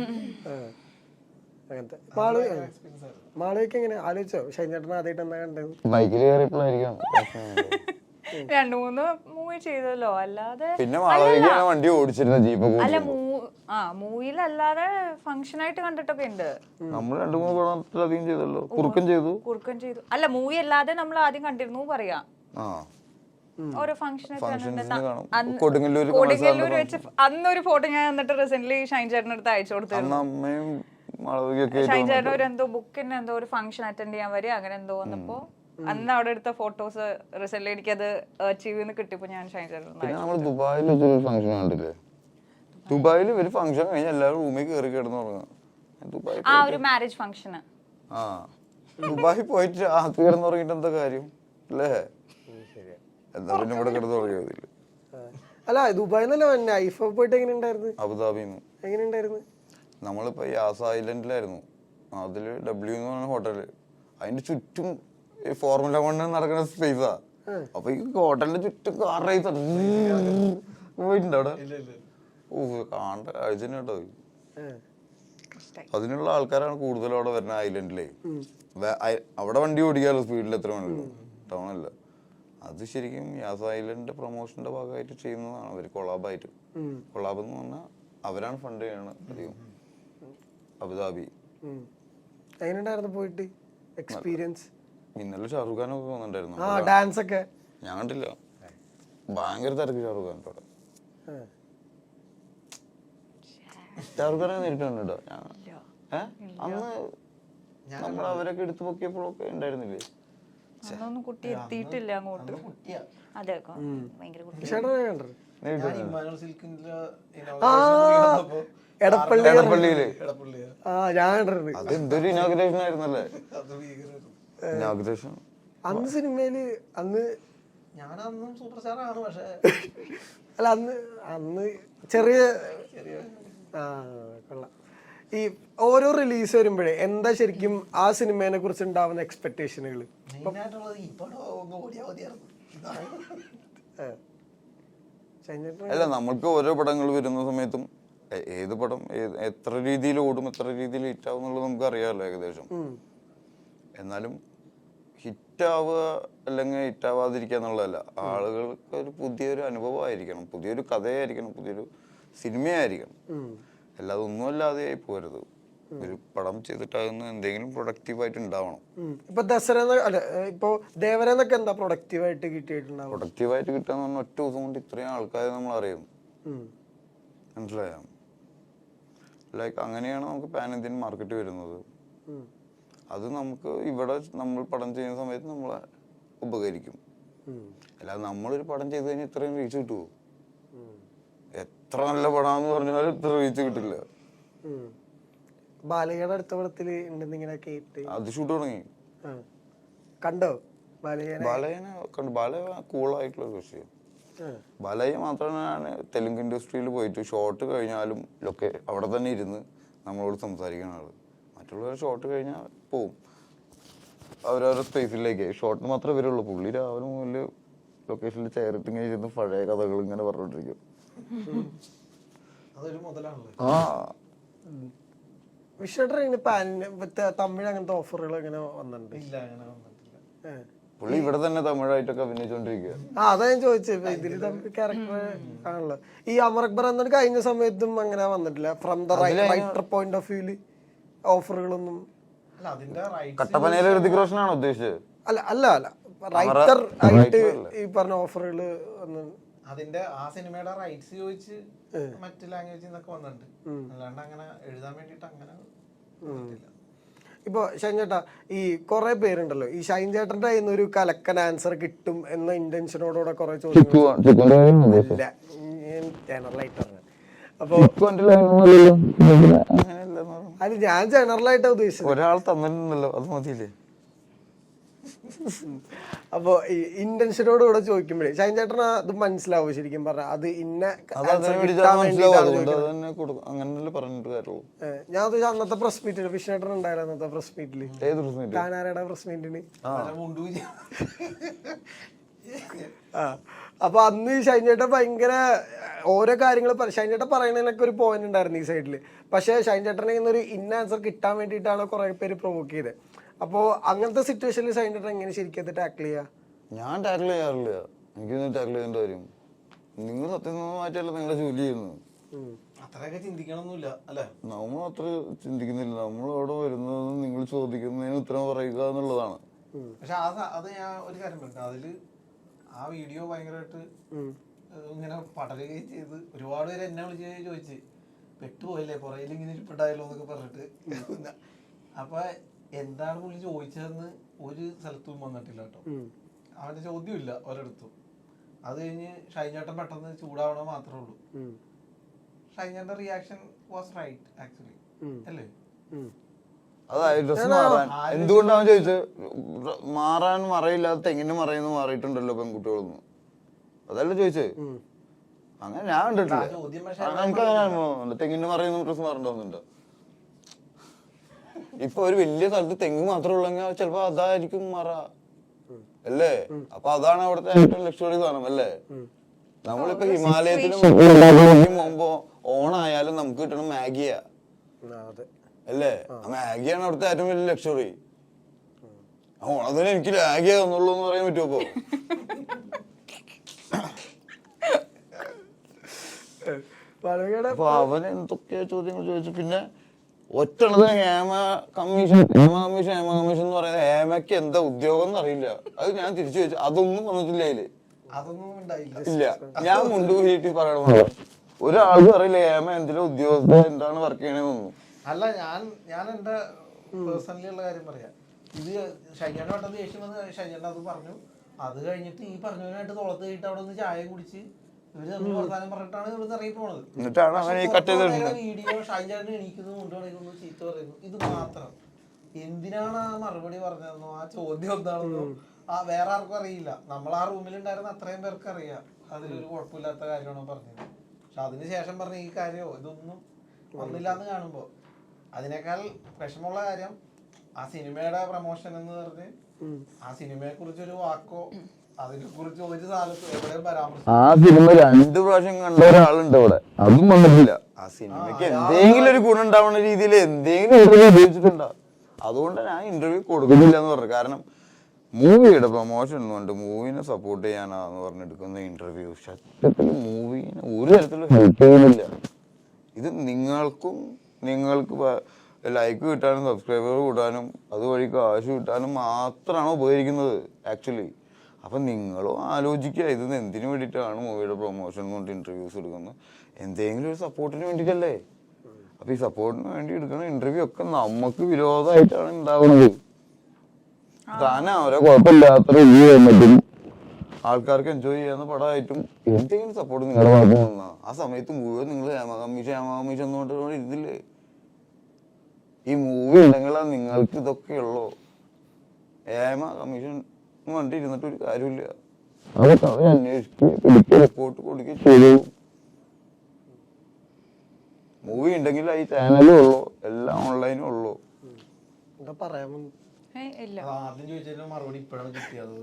അങ്ങനത്തെ മാളവിക എങ്ങനെ ആലോചിച്ചോ ഷൈൻ ചേട്ടൻ ആദ്യമായിട്ട് എന്താ കണ്ടത്? ബൈക്കിൽ കയറിയപ്പോഴായിരിക്കും. 2-3 മൂവി ചെയ്തല്ലോ, അല്ലാതെ പിന്നെ മാളവികയാണ് വണ്ടി ഓടിച്ചിരുന്ന ജീപ്പ്. അല്ല, മൂവിയിലല്ലാതെ ഫംഗ്ഷൻ ആയിട്ട് കണ്ടിട്ടൊക്കെ ഉണ്ട്. നമ്മൾ 2-3 പടത്തിലധികം ചെയ്തല്ലോ. കുറുക്കൻ ചെയ്തു. അല്ല, മൂവി അല്ലാതെ നമ്മൾ ആദ്യം കണ്ടിരുന്നു പറയാ. ഓരോ കൊടുങ്ങല്ലൂർ വെച്ച് അന്നൊരു ഫോട്ടോ ഞാൻ എന്നിട്ട് റീസെന്റ് ഷൈൻ ചേട്ടൻ്റെ അടുത്ത് അയച്ചു കൊടുത്തിരുന്നു. ഷൈൻ ചേട്ടൻ ഒരു എന്തോ ബുക്കിന് എന്തോ ഒരു ഫംഗ്ഷൻ അറ്റൻഡ് ചെയ്യാൻ വരിക അങ്ങനെ എന്തോ വന്നപ്പോ അന്ന് അവിടെ എടുത്ത ഫോട്ടോസ് റിസൾട്ട് എനിക്കത് അച്ചീവ് കിട്ടിയപ്പോ ഞാൻ ഷൈൻ ചേട്ടൻ. ദുബായിൽ ഒരു ഫംഗ്ഷൻ കഴിഞ്ഞാൽ എല്ലാവരും റൂമിൽ കയറി കിടന്നു തുടങ്ങാം. ഒരു മാരേജ് ഫംഗ്ഷന് ദുബായിൽ പോയിട്ട് ആക്കി കിടന്നു തുടങ്ങിയിട്ട് എന്താ കാര്യം അല്ലേ? എന്താ പിന്നെ ഇവിടെ കിടന്നു തുടങ്ങിയതില്ല. അല്ല, ദുബായിന്നല്ല ഐഫോ പോയിട്ട് എങ്ങനെ ഉണ്ടായിരുന്നു? അബുദാബിന്ന്. എങ്ങനെ ഉണ്ടായിരുന്നു? നമ്മളിപ്പോ യാസ ഐലൻഡിലായിരുന്നു. അതില് W എന്ന് പറഞ്ഞ ഹോട്ടല്. അതിന്റെ ചുറ്റും ഫോർമുല 1 നടക്കുന്ന സ്പേസാ. അപ്പൊ ഈ ഹോട്ടലിന്റെ ചുറ്റും കാർ റേസ് പോയിട്ടുണ്ട് അവിടെ. കാണേണ്ട കാഴ്ച കേട്ടോ. അതിനുള്ള ആൾക്കാരാണ് കൂടുതലും അവിടെ വരുന്ന ഐലൻഡിലേ. അവിടെ വണ്ടി ഓടിക്കാമല്ലോ സ്പീഡിൽ എത്ര വേണമല്ലോ, ടൗണല്ല. അത് ശരിക്കും യാസ് ഐലൻഡിന്റെ പ്രൊമോഷന്റെ ഭാഗമായിട്ട് ചെയ്യുന്നതാണ് അവർ, കൊളാബായിട്ട്. കൊളാബ് എന്ന് പറഞ്ഞാൽ അവരാണ് ഫണ്ട് ചെയ്യണത് അധികം, അബുദാബി. എങ്ങനെയുണ്ടായിരുന്നു പോയിട്ട് എക്സ്പീരിയൻസ്? ഇന്നലെ ഷാറുഖ് ഖാനൊക്കെ വന്നിട്ടുണ്ടായിരുന്നു. ഡാൻസ് ഒക്കെ ഞാൻ കണ്ടില്ല, ഭയങ്കര തിരക്ക് ഷാറുഖ് ഖാൻ അവിടെ. ഷാറുഖ് ഖാനെ നേരിട്ട് കണ്ടിട്ടോ ഞാൻ? അന്ന് നമ്മൾ അവരൊക്കെ എടുത്തു പൊക്കിയപ്പോഴൊക്കെ ഉണ്ടായിരുന്നില്ലേ? അന്നൊന്നും കുട്ടി എത്തിയിട്ടില്ല അങ്ങോട്ട്. അതെ ഭയങ്കര കുട്ടി. എടപ്പള്ളിയില് ഞാൻ കണ്ടിട്ടുണ്ട്. അത് എന്തൊരു ഇനോഗ്രേഷൻ ആയിരുന്നല്ലേ? ഇനോഗ്രേഷൻ അന്ന് സിനിമയില് അന്ന് ഞാനന്നും സൂപ്പർ സ്റ്റാർ ആണ്. പക്ഷെ അല്ല അന്ന് ചെറിയ കൊള്ളാം. ഈ ഓരോ റിലീസ് വരുമ്പോഴേ എന്താ ശരിക്കും ആ സിനിമയെ കുറിച്ച് ഉണ്ടാവുന്ന എക്സ്പെക്ടേഷനുകൾ? അല്ല, നമ്മൾക്ക് ഓരോ പടങ്ങൾ വരുന്ന സമയത്തും ഏത് പടം എത്ര രീതിയിൽ ഓടും, എത്ര രീതിയിൽ ഹിറ്റാവും എന്നുള്ളത് നമുക്ക് അറിയാമല്ലോ ഏകദേശം. എന്നാലും ഹിറ്റാവുക അല്ലെങ്കിൽ ഹിറ്റാവാതിരിക്കുക എന്നുള്ളതല്ല, ആളുകൾക്ക് ഒരു പുതിയൊരു അനുഭവമായിരിക്കണം, പുതിയൊരു കഥയായിരിക്കണം, പുതിയൊരു സിനിമയായിരിക്കണം. അല്ലാതെ ഒന്നുമല്ലാതെ ആയി പോരുത്. ഒരു പടം ചെയ്തിട്ടാകുന്ന എന്തെങ്കിലും പ്രൊഡക്റ്റീവായിട്ട് ഉണ്ടാവണം. ഇപ്പൊ ദസറ ഇപ്പൊ ദേവരെന്നൊക്കെ എന്താ പ്രൊഡക്റ്റീവായിട്ട് കിട്ടിയിട്ടുണ്ടാവും? പ്രൊഡക്റ്റീവായിട്ട് കിട്ടാന്ന് പറഞ്ഞാൽ ഒറ്റ ദിവസം കൊണ്ട് ഇത്രയും ആൾക്കാരെ നമ്മൾ അറിയും. മനസ്സിലായോ? ലൈക്ക് അങ്ങനെയാണ് നമുക്ക് പാൻ ഇന്ത്യൻ മാർക്കറ്റ് വരുന്നത്. അത് നമുക്ക് ഇവിടെ നമ്മൾ പടം ചെയ്യുന്ന സമയത്ത് നമ്മളെ ഉപകരിക്കും. അല്ലാതെ നമ്മളൊരു പടം ചെയ്ത് കഴിഞ്ഞാൽ ഇത്രയും റീച്ച് കിട്ടുമോ? എത്ര നല്ല പടാന്ന് പറഞ്ഞാലും ഇത്ര റീച്ച് കിട്ടില്ല. ബാലയുടെ അടുത്ത പടത്തില് ഉണ്ടെന്നിങ്ങനെ കേട്ട് അത് ഷൂട്ട് തുടങ്ങി. കണ്ടോ ബാലയെ കണ്ടു. ബാലയ കൂളായിട്ടുള്ള ഒരു വിഷയം. ബാലയെ മാത്രമാണ് തെലുങ്ക് ഇൻഡസ്ട്രിയിൽ പോയിട്ട് ഷോട്ട് കഴിഞ്ഞാലും അവിടെ തന്നെ ഇരുന്ന് നമ്മളോട് സംസാരിക്കുന്ന ആള്. മറ്റുള്ളവർ ഷോട്ട് കഴിഞ്ഞാൽ പോവും അവരവരുടെ സ്പേസിലേക്ക്. ഷോട്ടിന് മാത്രമേ വരുള്ളൂ. പുള്ളി രാവിലെ മുതൽ ലൊക്കേഷനിൽ ചേർത്ത് ഇങ്ങനെ ഇരുന്ന് പഴയ കഥകൾ ഇങ്ങനെ പറഞ്ഞോണ്ടിരിക്കും. തമിഴ് അങ്ങനത്തെ ഓഫറുകൾ എങ്ങനെ വന്നിട്ടുണ്ട്? പുള്ളി ഇവിടെ തന്നെ തമിഴായിട്ടൊക്കെ അഭിനയിച്ചോണ്ടിരിക്കുക. അതാ ഞാൻ ചോദിച്ചത്. ഇതില് തമിഴ് ക്യാരക്ടർ ആണല്ലോ. ഈ അമർ അക്ബർ എന്നിട്ട് കഴിഞ്ഞ സമയത്തും അങ്ങനെ വന്നിട്ടില്ല. From the writer point of വ്യൂല് ഓഫറുകളൊന്നും. കട്ടപ്പനയിലെ ഋതിക് റോഷനാണോ ഉദ്ദേശിച്ചത്? അല്ല റൈറ്റർ ആയിട്ട് ഈ പറഞ്ഞ ഓഫറുകൾ ഒന്നും. അതിന്റെ ആ സിനിമയുടെ റൈറ്റ്സ് ചോദിച്ച് മറ്റു ലാംഗ്വേജിൽ നിന്നൊക്കെ വന്നിട്ടുണ്ട്. അല്ലാണ്ട് അങ്ങനെ എഴുതാൻ വേണ്ടിട്ട് അങ്ങനെ. ഇപ്പൊ ഷൈൻ ചേട്ടാ, ഈ കുറെ പേരുണ്ടല്ലോ ഈ ഷൈൻ ചേട്ടന്റെ കയ്യിൽ നിന്ന് ഒരു കലക്കൻ ആൻസർ കിട്ടും എന്ന ഇന്റൻഷനോടുകൂടെ കുറെ ചോദ്യങ്ങൾ. ജനറലായിട്ട് പറഞ്ഞു. അപ്പൊ അത് ഞാൻ ജനറലായിട്ടാ ഉദ്ദേശിച്ചത്. ഒരാൾ തന്നിട്ടുണ്ടല്ലോ, അത് മതിയില്ലേ? അപ്പൊ ഈ ഇന്റൻഷനോടുകൂടെ ചോദിക്കുമ്പോഴേ ഷൈൻ ചേട്ടന് അത് മനസ്സിലാവും ശരിക്കും പറഞ്ഞ അത് ഇന്ന ഞാൻ അന്നത്തെ പ്രസ് മീറ്റില് വിഷ്ണേട്ടൻ ഉണ്ടായാലും അന്നത്തെ പ്രസ് മീറ്റില് കാനാരയുടെ പ്രസ് മീറ്റിന് അപ്പൊ അന്ന് ഷൈൻ ചേട്ടൻ ഭയങ്കര ഓരോ കാര്യങ്ങൾ ഷൈൻ ചേട്ടൻ പറയുന്നതിനൊക്കെ ഒരു പോയിന്റ് ഉണ്ടായിരുന്നു ഈ സൈഡില്. പക്ഷെ ഷൈൻ ചേട്ടനെ ഒരു ഇന്ന ആൻസർ കിട്ടാൻ വേണ്ടിയിട്ടാണ് കുറെ പേര് പ്രൊവോക്ക് ചെയ്തത്. അപ്പോ അങ്ങനത്തെ സിറ്റുവേഷനിൽ ഷൈൻ ചേട്ടൻ എങ്ങനെ ശരിക്കും ടാക്കിൾ ചെയ്യാ? ഞാൻ ടാക്കിൾ ചെയ്യാറില്ല. എനിക്കൊന്നും ടാക്കിൾ ചെയ്യേണ്ട കാര്യം. നിങ്ങൾ സത്യസന്ധമായിട്ടല്ല നിങ്ങളെ ജോലി ചെയ്യുന്നു. അത്രയൊക്കെ ചിന്തിക്കണമെന്നില്ല അല്ലെ? നമ്മൾ അത്ര ചിന്തിക്കുന്നില്ല. നമ്മൾ അവിടെ വരുന്നതെന്ന് നിങ്ങൾ ചോദിക്കുന്നതിന് ഉത്തരം പറയുക എന്നുള്ളതാണ്. പക്ഷെ അത് ഞാൻ ഒരു കാര്യം പറഞ്ഞു. അതില് ആ വീഡിയോ ഭയങ്കരമായിട്ട് ഇങ്ങനെ പടരുകയും ചെയ്ത് ഒരുപാട് പേര് എന്നെ വിളിച്ച് ചോദിച്ച് പെട്ടുപോയല്ലേ പുറയിൽ ഇങ്ങനെ ഇരിപ്പുണ്ടായല്ലോ എന്നൊക്കെ പറഞ്ഞിട്ട്. അപ്പൊ എന്താണ് പുള്ളി ചോദിച്ചതെന്ന് ഒരു സ്ഥലത്തും വന്നിട്ടില്ല കേട്ടോ. അവന്റെ ചോദ്യമില്ല ഒരിടത്തും. അത് കഴിഞ്ഞ് ഷൈൻ ചേട്ടൻ പെട്ടെന്ന് ചൂടാവണ മാത്രമേ ഉള്ളൂ. ഷൈൻ ചേട്ടന്റെ റിയാക്ഷൻ വാസ് റൈറ്റ് ആക്ച്വലി അല്ലേ? എന്തുകൊണ്ടാണ് ചോദിച്ചത്? മാറാൻ മറയില്ലാത്ത തെങ്ങിന് മറയുന്നു മാറിയിട്ടുണ്ടല്ലോ പെൺകുട്ടികളൊന്നും. അതല്ല ചോദിച്ചത്. അങ്ങനെ ഞാൻ കണ്ടിട്ടില്ല. എനിക്ക് അങ്ങനെ അനുഭവം തെങ്ങിന് മറയുന്ന ഡ്രസ് മാറേണ്ടതുണ്ടോ? ഇപ്പൊ ഒരു വലിയ സ്ഥലത്ത് തെങ്ങ് മാത്രമേ ഉള്ളെങ്കിൽ ചിലപ്പോ അതായിരിക്കും മറ അല്ലേ? അപ്പൊ അതാണ് അവിടുത്തെ ഏറ്റവും ലക്ഷറി സാധനം അല്ലേ? നമ്മളിപ്പോ ഹിമാലയത്തിലും പോകുമ്പോ ഓണായാലും നമുക്ക് കിട്ടണം മാഗിയാ അല്ലേ? മാഗിയാണ് അവിടുത്തെ ഏറ്റവും വലിയ ലക്ഷറി. ഓണത്തിന് എനിക്ക് ലാഗ് ആവുന്നുള്ളൂ എന്ന് പറയാൻ പറ്റുമോ? അപ്പൊ അവൻ എന്തൊക്കെയാ ചോദ്യങ്ങൾ ചോദിച്ചു. പിന്നെ ഒറ്റണത് ഹേമ കമ്മീഷൻ എന്ന് പറയുന്നത് ഹേമയ്ക്ക് എന്താ ഉദ്യോഗം എന്നറിയില്ല. അത് ഞാൻ തിരിച്ചു ചോദിച്ചു, അതൊന്നും വന്നിട്ടില്ല അതില്. അതൊന്നും ഉണ്ടായില്ല. ഇല്ല, ഞാൻ മുൻകൂട്ടി പറയണമെന്ന്. ഒരാൾക്കും അറിയില്ല ഹേമ എന്തിലും ഉദ്യോഗസ്ഥ എന്താണ് വർക്ക് ചെയ്യണമെന്നൊന്നും. അല്ല, ഞാൻ എന്റെ പേഴ്സണലി ഉള്ള കാര്യം പറയാം. ഇത് ഷൈജാന്റെ വട്ടം ദേഷ്യം വന്ന് ഷൈജാൻ അത് പറഞ്ഞു. അത് കഴിഞ്ഞിട്ട് ഈ പറഞ്ഞവനായിട്ട് തുളത്ത് കഴിഞ്ഞിട്ട് അവിടെ നിന്ന് ചായ കുടിച്ച് ഇവര് തമ്മിൽ വർത്താനം പറഞ്ഞിട്ടാണ് ഇവിടുന്ന് ഇറങ്ങി പോണത്. എന്നിട്ടാണ് അവൻ ഈ കട്ട് ചെയ്തിട്ടുണ്ട്. വീഡിയോ ഷൈജാന്റെ എണീക്കുന്നു, കൊണ്ടുപോകുന്നു, ചീത്ത പറയുന്നു. ഇത് മാത്രം എന്തിനാണ് ആ മറുപടി പറഞ്ഞതെന്നോ ആ ചോദ്യം എന്താണെന്നോ വേറെ ആർക്കും അറിയില്ല. നമ്മൾ ആ റൂമിലുണ്ടായിരുന്ന അത്രയും പേർക്ക് അറിയാം അതിലൊരു കുഴപ്പമില്ലാത്ത കാര്യമാണോ പറഞ്ഞത്. പക്ഷെ അതിനുശേഷം പറഞ്ഞ ഈ കാര്യമോ ഇതൊന്നും വന്നില്ല എന്ന് കാണുമ്പോ അതിനേക്കാൾ വിഷമമുള്ള കാര്യം ആ സിനിമയുടെ പ്രമോഷൻ എന്ന് പറഞ്ഞ് ആ സിനിമയെ കുറിച്ചൊരു വാക്കോ അതിനെ കുറിച്ച് ഒരു സ്ഥലത്ത് എവിടെയും പരാമർശം. ആ സിനിമ 2 പ്രാവശ്യം കണ്ട ഒരാളുണ്ട് ഇവിടെ, അതും വന്നിട്ടില്ല. ആ സിനിമയ്ക്ക് എന്തെങ്കിലും ഒരു ഗുണം ഉണ്ടാവുന്ന രീതിയിൽ എന്തെങ്കിലും ഉപയോഗിച്ചിട്ടുണ്ടാവും. അതുകൊണ്ട് ഞാൻ ഇന്റർവ്യൂ കൊടുക്കുന്നില്ല എന്ന് പറഞ്ഞു. കാരണം മൂവിയുടെ പ്രൊമോഷൻ എന്നുകൊണ്ട് മൂവിനെ സപ്പോർട്ട് ചെയ്യാനാന്ന് പറഞ്ഞെടുക്കുന്ന ഇന്റർവ്യൂ സത്യത്തിൽ മൂവിനെ ഒരു തരത്തിലും ഹെൽപ്പ് ചെയ്യുന്നില്ല. ഇത് നിങ്ങൾക്ക് ലൈക്ക് കിട്ടാനും സബ്സ്ക്രൈബർ കൂട്ടാനും അതുവഴി കാശ് കിട്ടാനും മാത്രമാണ് ഉപകരിക്കുന്നത് ആക്ച്വലി. അപ്പം നിങ്ങളും ആലോചിക്കുക, ഇത് എന്തിനു വേണ്ടിയിട്ടാണ് മൂവിയുടെ പ്രൊമോഷൻ കൊണ്ട് ഇന്റർവ്യൂസ് എടുക്കുന്നത്? എന്തെങ്കിലും ഒരു സപ്പോർട്ടിന് വേണ്ടിയിട്ടല്ലേ? അപ്പം ഈ സപ്പോർട്ടിന് വേണ്ടി എടുക്കുന്ന ഇന്റർവ്യൂ ഒക്കെ നമുക്ക് വിരോധമായിട്ടാണ് ഉണ്ടാവുന്നത്. താനെ അവരെ കുഴപ്പമില്ലാത്ത റിവ്യൂ വന്നിട്ടും ആൾക്കാർക്ക് എൻജോയ് ചെയ്യാവുന്ന പടമായിട്ടും എന്തെങ്കിലും സപ്പോർട്ട് നിങ്ങളുടെ ഭാഗത്ത് വന്നാ ആ സമയത്ത് മുഴുവൻ നിങ്ങൾ ഹേമ കമ്മീഷൻ എന്ന് പറഞ്ഞിട്ട് ഇരുന്നില്ലേ? ഈ മൂവി ഉണ്ടെങ്കിലാണ് നിങ്ങൾക്ക് ഇതൊക്കെയുള്ളൂ. ഹേമ കമ്മീഷൻ വണ്ടി ഇരുന്നിട്ട് ഒരു കാര്യമില്ല. അതൊക്കെ അവർ അന്വേഷിക്കുക, റിപ്പോർട്ട് കൊടുക്കുക ചെയ്തു. മൂവി ഉണ്ടെങ്കിൽ ഈ ചാനലും ഉള്ളൂ, എല്ലാം ഓൺലൈനും ഉള്ളൂ. ആദ്യം ചോദിച്ചതിന് മറുപടി ഇപ്പോഴാണ് കിട്ടിയത്.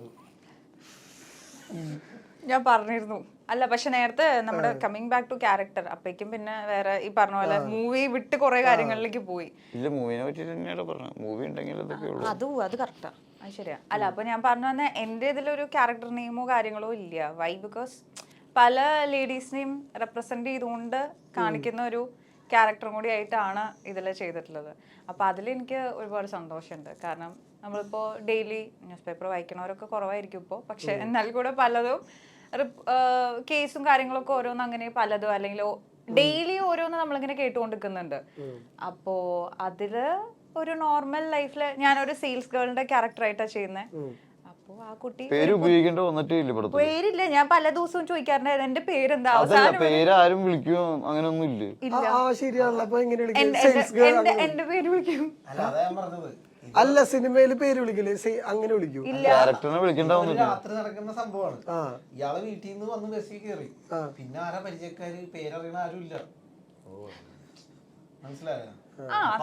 ഞാൻ പറഞ്ഞിരുന്നു. അല്ല, പക്ഷെ നേരത്തെ നമ്മുടെ കമ്മിങ് ബാക്ക് ടു ക്യാരക്ടർ അപ്പേക്കും പിന്നെ വേറെ ഈ പറഞ്ഞ പോലെ മൂവി വിട്ട് കുറെ കാര്യങ്ങളിലേക്ക് പോയി. ഇല്ല, മൂവിനെ പറ്റി തന്നെയാണ് പറഞ്ഞത്. മൂവി ഉണ്ടെങ്കിൽ അത് കറക്റ്റാ, അത് ശരിയാ. അല്ല, അപ്പൊ ഞാൻ പറഞ്ഞു വന്ന എന്റെ ഇതിലൊരു ക്യാരക്ടർ നെയിമോ കാര്യങ്ങളോ ഇല്ല. വൈ? ബിക്കോസ് പല ലേഡീസിനെയും റെപ്രസെന്റ് ചെയ്തുകൊണ്ട് കാണിക്കുന്ന ഒരു ക്യാരക്ടറും കൂടി ആയിട്ടാണ് ഇതിൽ ചെയ്തിട്ടുള്ളത്. അപ്പൊ അതിലെനിക്ക് ഒരുപാട് സന്തോഷമുണ്ട്. കാരണം നമ്മളിപ്പോ ഡെയിലി ന്യൂസ് പേപ്പർ വായിക്കണവരൊക്കെ കുറവായിരിക്കും ഇപ്പോൾ. പക്ഷെ എന്നാൽ കൂടെ പലതും കേസും കാര്യങ്ങളൊക്കെ ഓരോന്ന് അങ്ങനെ പലതും അല്ലെങ്കിൽ ഡെയിലി ഓരോന്ന് നമ്മളിങ്ങനെ കേട്ടുകൊണ്ടിരിക്കുന്നുണ്ട്. അപ്പോ അതില് ഒരു നോർമൽ ലൈഫില് ഞാനൊരു സെയിൽസ് ഗേളിന്റെ ക്യാരക്ടറായിട്ടാണ് ചെയ്യുന്നത്. അപ്പൊ ആ കുട്ടി പേരില്ല. ഞാൻ പല ദിവസവും ചോദിക്കാറുണ്ടായിരുന്നു എന്റെ പേരെന്താ. പേരാരും വിളിക്കുമോ? അങ്ങനെയൊന്നും ഇല്ല. എന്റെ പേര് വിളിക്കും. അല്ല, സിനിമയില് പേര് വിളിക്കില്ലേ? അങ്ങനെ വിളിക്കൂ. രാത്രി നടക്കുന്ന സംഭവമാണ്. ഇയാള് വീട്ടിൽ നിന്ന് വന്ന് ബസ്സിൽ കയറി. പിന്നെ ആരാ പരിചയക്കാര്? പേരറിയണ ആരും ഇല്ല. മനസ്സിലായോ?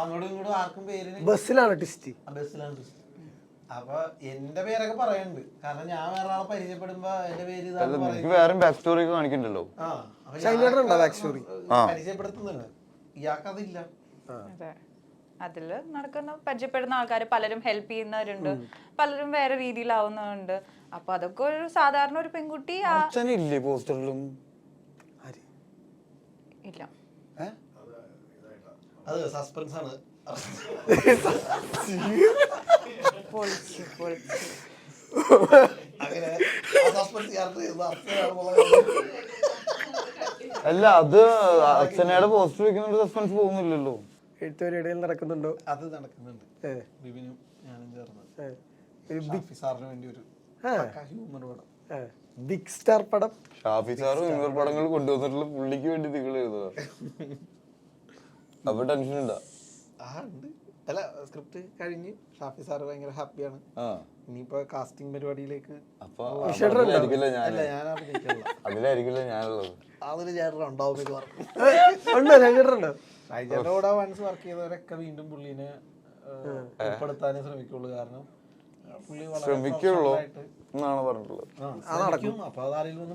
അങ്ങോട്ടും ഇങ്ങോട്ടും ആർക്കും പേരിന് ബസ്സിലാണ് ട്വിസ്റ്റ്. അപ്പൊ എന്റെ പേരൊക്കെ പറയുന്നുണ്ട്. കാരണം ഞാൻ വേറെ ആളെ പരിചയപ്പെടുമ്പോ എന്റെ പേര് പരിചയപ്പെടുത്തുന്നുണ്ട്. ഇയാൾക്കതില്ല. അതില് നടക്കുന്ന പരിചയപ്പെടുന്ന ആൾക്കാർ പലരും ഹെൽപ്പ് ചെയ്യുന്നവരുണ്ട്, പലരും വേറെ രീതിയിലാവുന്നവരുണ്ട്. അപ്പൊ അതൊക്കെ ഒരു സാധാരണ ഒരു പെൺകുട്ടി ഇല്ല. അത് സസ്പെൻസ് ആണ്. അല്ല, അത് അച്ഛനയുടെ പോസ്റ്റർ വെക്കുന്നുണ്ട്, സസ്പെൻസ് പോകുന്നില്ലല്ലോ. എഴുത്തുവരയിടയിൽ നടക്കുന്നുണ്ടോ? അത് നടക്കുന്നുണ്ട്. ബിബിനും ഞാനും ചേർന്ന് സാറിന് വേണ്ടി ഒരു ഹ്യൂമർ പടം, ബിഗ് സ്റ്റാർ പടം. ഷാഫി സാറും ഹ്യൂമർ പടങ്ങൾ കൊണ്ടുവന്നിട്ടുള്ള പുള്ളിക്ക് വേണ്ടി നിങ്ങൾ എഴുതുക. അപ്പൊ ടെൻഷൻ ഉണ്ടാ? ഉണ്ട്. അല്ല, സ്ക്രിപ്റ്റ് കഴിഞ്ഞ് ഷാഫി സാറ് ഭയങ്കര ഹാപ്പിയാണ്. ഇനിയിപ്പോ കാസ്റ്റിംഗ് പരിപാടിയിലേക്ക് അതിലായിരിക്കില്ല ഞാനുള്ളത്. അതൊരു ചേട്ടൻ ഉണ്ടാവും പറഞ്ഞു. ഷൈജന്റെ കൂടെ വൺസ് വർക്ക് ചെയ്തവരൊക്കെ വീണ്ടും പുള്ളിനെ ഉൾപ്പെടുത്താനേ ശ്രമിക്കുള്ളൂ. കാരണം പുള്ളി ശ്രമിക്കുള്ളൂ എന്നാണ് പറഞ്ഞിട്ടുള്ളത്. അപ്പൊ അതാരെങ്കിലും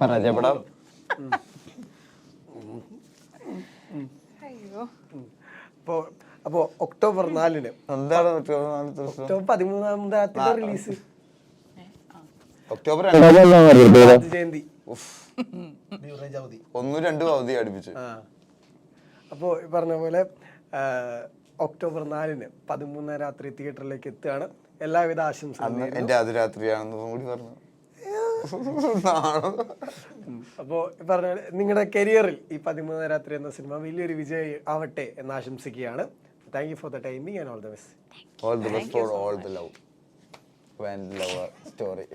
അപ്പോൾ ഒക്ടോബർ 4-ന് എന്താണ് ഒക്ടോബർ 13 റിലീസ് ഒക്ടോബർ ജയന്തി. ബിവറേജ് അവധി 1-2 അവധി അടുപ്പിച്ച്. അപ്പോൾ ഈ പറഞ്ഞ പോലെ ഒക്ടോബർ 4-ന് 13 രാത്രി തിയേറ്ററിലേക്ക് എത്തുകയാണ്. എല്ലാവിധ ആശംസകളും. എന്റെ അതിരാത്രിയാണെന്ന് കൂടി പറഞ്ഞു. അപ്പോൾ പറഞ്ഞ നിങ്ങളുടെ കരിയറിൽ ഈ 13 രാത്രി എന്ന സിനിമ വലിയൊരു വിജയം ആവട്ടെ എന്ന് ആശംസിക്കുകയാണ്. Thank you for the timing and all the best. All the best for all the love and love story.